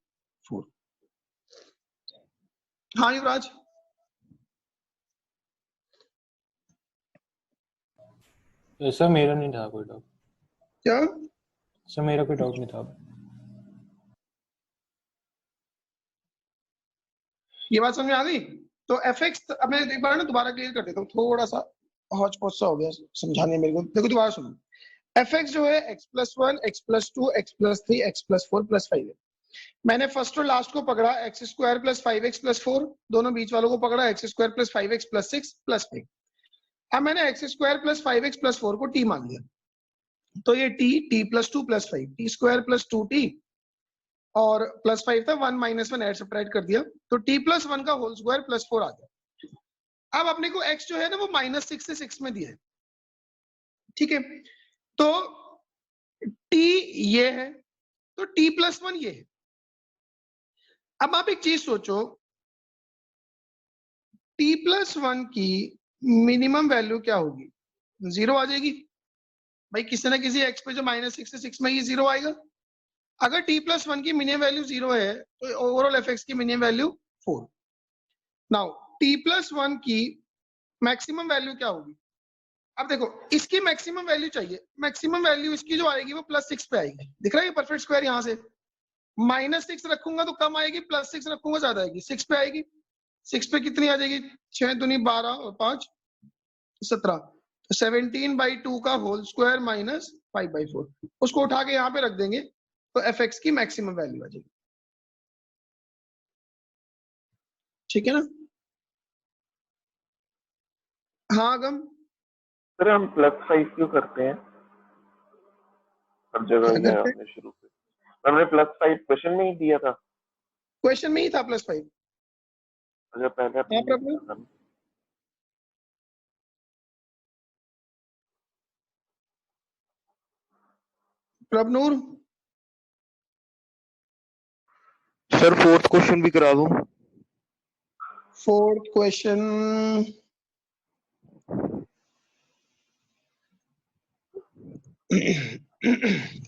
4। हाँ युवराज, सर मेरा नहीं था कोई डाउट। क्या सर मेरा कोई डाउट नहीं था। ये बात समझ में आ गई। तो fx, अब मैं एक बार ना दोबारा क्लियर कर देता हूँ, थोड़ा सा हौच पौच सा हो गया समझाने मेरे को। देखो दोबारा सुनो, fx जो है x+1 x+2 x+3 x+4 +5 है। मैंने फर्स्ट और लास्ट को पकड़ा, x² + 5x + 4, दोनों बीच वालों को पकड़ा x² + 5x + 6 + 5। अब मैंने x² + 5x + 4 को t मान लिया, तो ये t+2 + 5 t² + 2t और +5 था, 1 - 1 ऐड सब्ट्रैक्ट कर दिया, तो t+1 का होल स्क्वायर +4 आ गया। अब अपने को x जो है ना वो -6 से 6 में दिया है, ठीक है। तो t ये है, तो t+1 ये है। अब आप एक चीज सोचो, t+1 की मिनिमम वैल्यू क्या होगी, 0 आ जाएगी भाई, किसी ना किसी x पे जो -6 से 6 में ये 0 आएगा। अगर t+1 की मिनिमम वैल्यू 0 है तो ओवरऑल fx की मिनिमम वैल्यू 4। नाउ t+1 की मैक्सिमम वैल्यू क्या होगी। अब देखो इसकी मैक्सिमम वैल्यू चाहिए, मैक्सिमम वैल्यू इसकी जो आएगी वो +6 पे आएगी, दिख रहा है ये परफेक्ट स्क्वायर। यहाँ से -6 रखूंगा तो कम आएगी, +6 रखूंगा ज्यादा आएगी, 6 पे आएगी। 6 पे कितनी आ जाएगी, 6 दूनी 12 और 5 17, 17/2 का होल स्क्वायर -5/4, उसको उठा के यहाँ पे रख देंगे तो fx की मैक्सिमम वैल्यू आ जाएगी, ठीक है ना। हाँ अगम, सर हम +5 क्यों करते हैं हर जगह, क्या ये करते हैं, आपने शुरू से हमने +5 क्वेश्चन में ही दिया था। क्वेश्चन में ही था +5। अच्छा पहले हाँ आपने प्रभु, लिखा था। प्रभनूर, सर 4th क्वेश्चन भी करा दूं? 4th क्वेश्चन,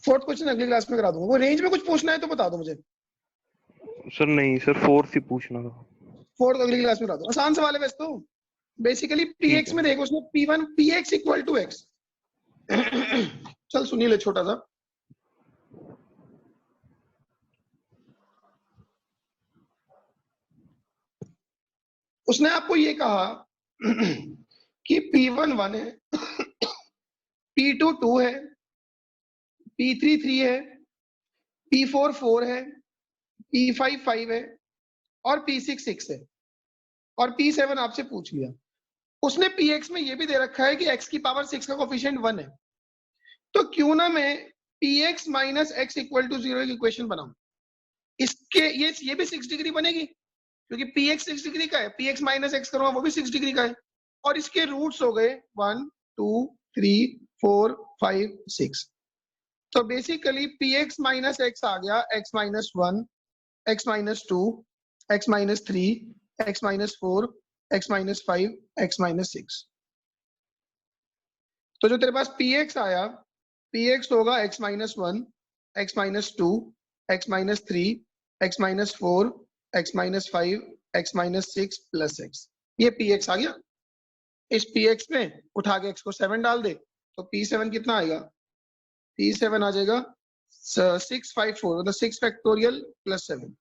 फोर्थ क्वेश्चन अगली क्लास में करा दूंगा। वो रेंज में कुछ पूछना है तो बता दो मुझे। सर नहीं सर 4th ही पूछना था। 4th अगली क्लास में करा दो, आसान सवाल है वैसे तो। बेसिकली px में देखो, उसमें p1 px = x। चल सुनिए ले छोटा सा, उसने आपको ये कहा कि p1 1 है, p2 2 है, p3 3 है, p4 4 है, p5 5 है और p6 6 है, और p7 आपसे पूछ लिया। उसने px में ये भी दे रखा है कि x की पावर 6 का कोफिशिएंट 1 है, तो क्यों ना मैं px - x = 0 की इक्वेशन बनाऊं। इसके ये भी 6 डिग्री बनेगी, क्योंकि px 6 डिग्री का है, px - x करूंगा वो भी 6 डिग्री का है, और इसके रूट्स हो गए 1 2 3 4 5 6। तो बेसिकली px - x आ गया x - 1 x - 2 x - 3 x - 4 x - 5 x - 6। तो जो तेरे पास px आया, px होगा x - 1 x - 2 x - 3 x - 4 x - 5 x - 6 + x, ये px आ गया। इस px में उठा के x को 7 डाल दे, तो P7 कितना आएगा? P7 आ जाएगा 654, मतलब 6 फैक्टोरियल प्लस 7।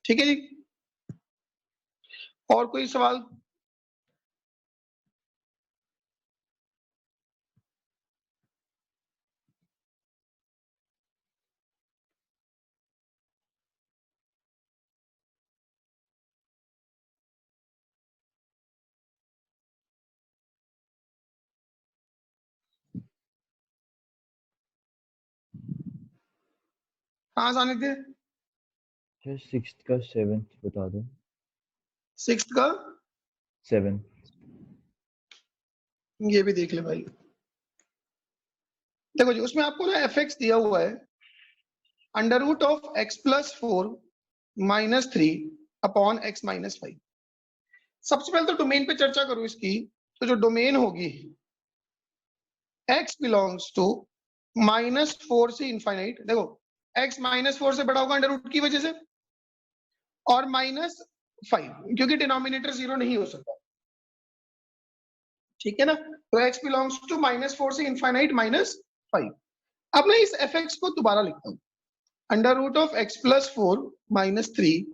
ठीक है जी, और कोई सवाल? हाँ सानिध्य, सर 6th का 7th बता दो। 6th का 7। ये भी देख ले भाई। देखो जी, उसमें आपको ना fx दिया हुआ है under root of x plus 4 minus 3 upon x minus 5। सबसे पहले तो डोमेन पे चर्चा करूं इसकी, तो जो डोमेन होगी x बिलोंग्स टू -4 से इनफाइनाइट। देखो x -4 से बड़ा होगा अंडर रूट की वजह से, और -5 क्योंकि डिनोमिनेटर 0 नहीं हो सकता। ठीक है ना, तो x बिलोंग्स टू -4 से इनफाइनाइट -5। अब मैं इस fx को दोबारा लिखता हूं, under root of x plus 4 minus 3,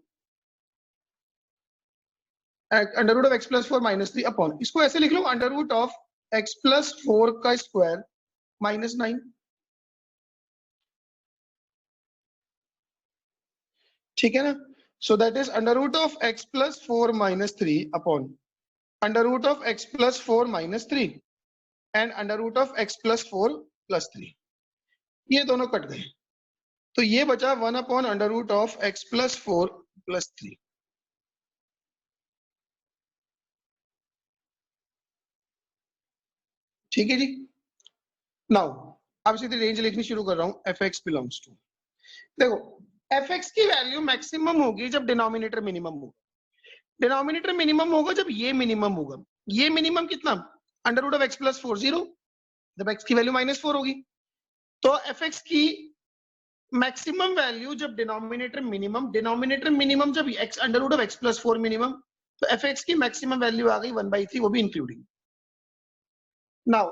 under root of x plus 4 minus 3 upon, इसको ऐसे लिख लो under root of x plus 4 का स्क्वायर माइनस 9। ठीक है ना, so that is under root of x plus 4 minus 3 upon under root of x plus 4 minus 3 and under root of x plus 4 plus 3। ये दोनों कट गए, तो ये बचा 1 upon under root of x plus 4 plus 3। ठीक है जी, now अब सीधे रेंज लिखनी शुरू कर रहा हूं। fx बिलोंग्स टू, देखो fx की वैल्यू मैक्सिमम होगी जब डिनोमिनेटर मिनिमम होगा। डिनोमिनेटर मिनिमम होगा जब ये मिनिमम होगा। ये मिनिमम कितना? Under root of x plus 4 0, जब x की वैल्यू -4 होगी। तो fx की मैक्सिमम वैल्यू जब डिनोमिनेटर मिनिमम जब x under root of x plus 4 minimum, तो fx की मैक्सिमम वैल्यू आ गई 1/3, वो भी इंक्लूडिंग। नाउ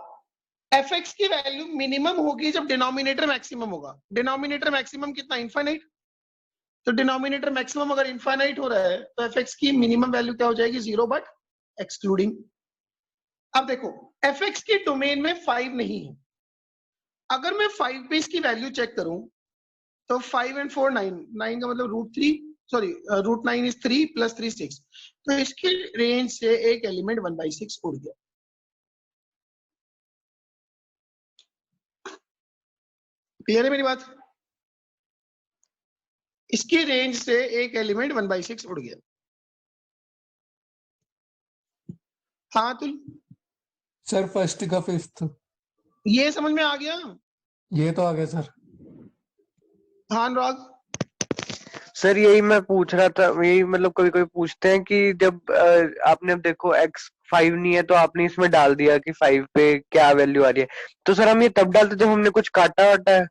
fx की वैल्यू मिनिमम होगी जब डिनोमिनेटर मैक्सिमम होगा। डिनोमिनेटर मैक्सिमम कितना? इनफाइनाइट। तो डिनोमिनेटर मैक्सिमम अगर इनफाइनाइट हो रहा है तो fx की मिनिमम वैल्यू क्या हो जाएगी? 0 बट एक्सक्लूडिंग। अब देखो fx के डोमेन में 5 नहीं है। अगर मैं 5 पे इसकी वैल्यू चेक करूं तो 5 and 4 9, 9 का मतलब रूट 9 इज 3 प्लस 3 6, तो इसकी रेंज से एक एलिमेंट 1/6 उड़ गया। क्लियर है मेरी बात? इसकी रेंज से एक एलिमेंट 1/6 उड़ गया। हाँ तुल, सर फर्स्ट का 5th, ये समझ में आ गया? ये तो आ गया सर। हाँ अनुराग, सर यही मैं पूछ रहा था, यही मतलब कभी कभी पूछते हैं कि जब आपने अब देखो x 5 नहीं है तो आपने इसमें डाल दिया कि 5 पे क्या वैल्यू आ रही है, तो सर हम ये तब डालते जब हमने कुछ काटा वाटा है।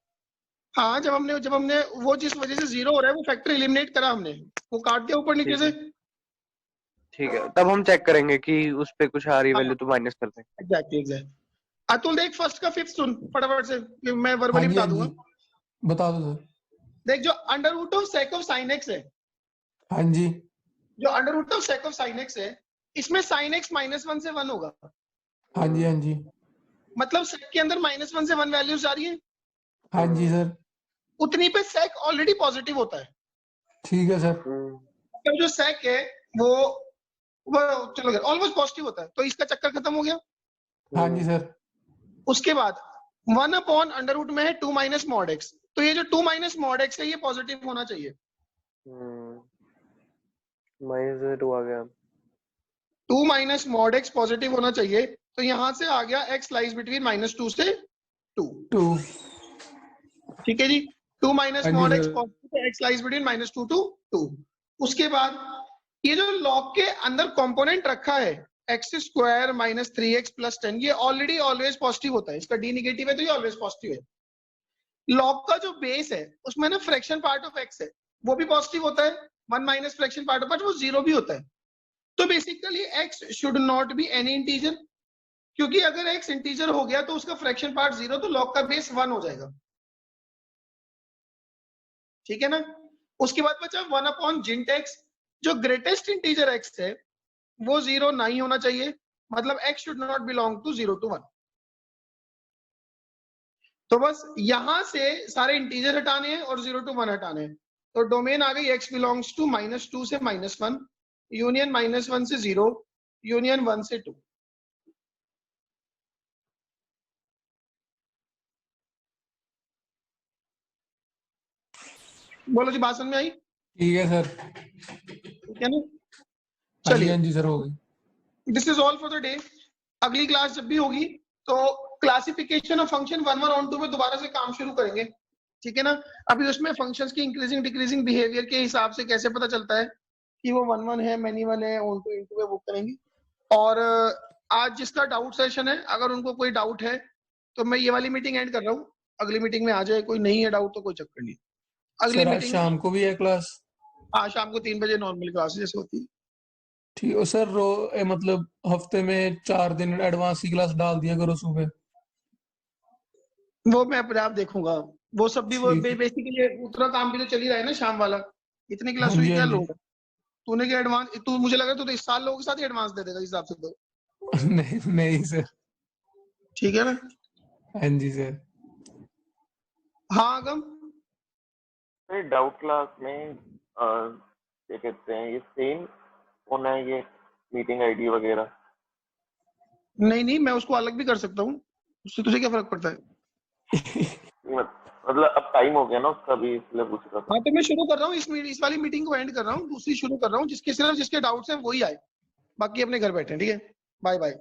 हाँ जब हमने वो जिस वजह से 0 हो रहा है वो फैक्टर एलिमिनेट करा, हमने वो काट दिया ऊपर नीचे से। ठीक है, तब हम चेक करेंगे कि उस पे कुछ आ रही वैल्यू तो माइनस कर दें। एग्जैक्टली। अतुल देख फर्स्ट का 5th सुन फटाफट से, मैं हाँ वर्बली जी, बता हाँ दूंगा। जी, बता दो सर। देख जो under root of sec of sine x है, हाँ जी, जो under root of sec of sine x है, इसमें साइन एक्स -1 से 1 होगा। हाँ जी, हाँ जी, मतलब सेक के अंदर -1 से 1 वैल्यूज जा रही है, हाँ जी सर। उतनी पे सेक ऑलरेडी पॉजिटिव होता है। ठीक है सर। तो जो सेक है वो चलो ऑलमोस्ट पॉजिटिव होता है, तो इसका चक्कर खत्म हो गया। हाँ जी सर। उसके बाद 1 अपॉन अंडर रूट में है 2 माइनस मॉड एक्स, तो ये जो 2 माइनस मॉड एक्स है ये पॉजिटिव होना चाहिए। -2 आ गया। 2 माइनस मॉड एक्स पॉजिटिव होना चाहिए, तो यहां से आ गया x लाइज बिटवीन -2 से 2। 2। ठीक है जी, 2 माइनस हाँ जी mod x sir. Positive, x lies between -2 to 2। उसके बाद ये जो लॉग के अंदर कंपोनेंट रखा है x square minus 3x plus 10, ये ऑलरेडी ऑलवेज पॉजिटिव होता है। इसका d निगेटिव है तो ये ऑलवेज पॉजिटिव है। लॉग का जो बेस है उसमें ना फ्रैक्शन पार्ट ऑफ x है, वो भी पॉजिटिव होता है। 1 minus fraction part of x वो 0 भी होता है। तो basically x should not be any integer, क्योंकि अगर एक्स इंटीजर हो गया तो उसका फ्रैक्शन पार्ट 0, तो लॉग का बेस 1 हो जाएगा। ठीक है ना। उसके बाद बचा 1/gint x, जो ग्रेटेस्ट इंटीजर x है वो 0 नहीं होना चाहिए, मतलब x should not belong to 0 to 1। तो बस यहां से सारे इंटीजर हटाने हैं और 0 to 1 हटाने हैं। तो डोमेन आ गई x बिलोंग्स टू -2 से -1, यूनियन -1 से 0, यूनियन 1 से 2। बोलो जी, बात समझ में आई? ठीक है सर। ठीक है ना। हाँ जी, चलिए, हाँ जी सर, हो गई। This is all for the day. अगली क्लास जब भी होगी तो क्लासिफिकेशन ऑफ फंक्शन 1, 1 और 2 में दोबारा से काम शुरू करेंगे। ठीक है ना। अभी उसमें फंक्शंस की इंक्रीजिंग डिक्रीजिंग बिहेवियर के हिसाब से कैसे पता चलता है कि वो 1, 1 है, मैनी 1 है, ऑन टू इनटू है, वो करेंगे। और आज जिसका डाउट सेशन है, अगर उनको कोई डाउट है तो मैं ये वाली मीटिंग एंड कर रहा हूँ। अगली मीटिंग में आ जाए, कोई नहीं है डाउट तो कोई चक्कर नहीं। अगली सर आज मीटिंग शाम को भी है क्लास? आज शाम को 3 बजे नॉर्मल क्लास जैसे होती है। ठीक है सर। मतलब हफ्ते में 4 दिन एडवांस की क्लास डाल दिया करो सुबह। वो मैं अपने आप देखूंगा। वो सब भी वो ठीक है। बेसिकली उतना काम भी तो चल ही रहा है ना शाम वाला। इतनी हाँ क्लासों की जी, क्या हाँ जी। लोड है? तूने क्या एडवांस, तू मुझे लगा तू तो इस साल लोगों के साथ ही एडवांस दे देगा इस हिसाब से तो। नहीं नहीं सर। ठीक है ना। हाँ जी सर। हाँ अगम, डाउट क्लास में क्या कहते हैं, ये सेम होना है ये मीटिंग आईडी वगैरह? नहीं नहीं, मैं उसको अलग भी कर सकता हूँ, उससे तुझे क्या फर्क पड़ता है? मतलब अब टाइम हो गया ना उसका भी, इसलिए पूछ रहा था। हाँ तो मैं शुरू कर रहा हूँ, इस वाली मीटिंग को एंड कर रहा हूँ, दूसरी शुरू कर रहा हूँ, जिसके सिर्फ जिसके डाउट्स हैं वही आए, बाकी अपने घर बैठे। ठीक है, बाय बाय।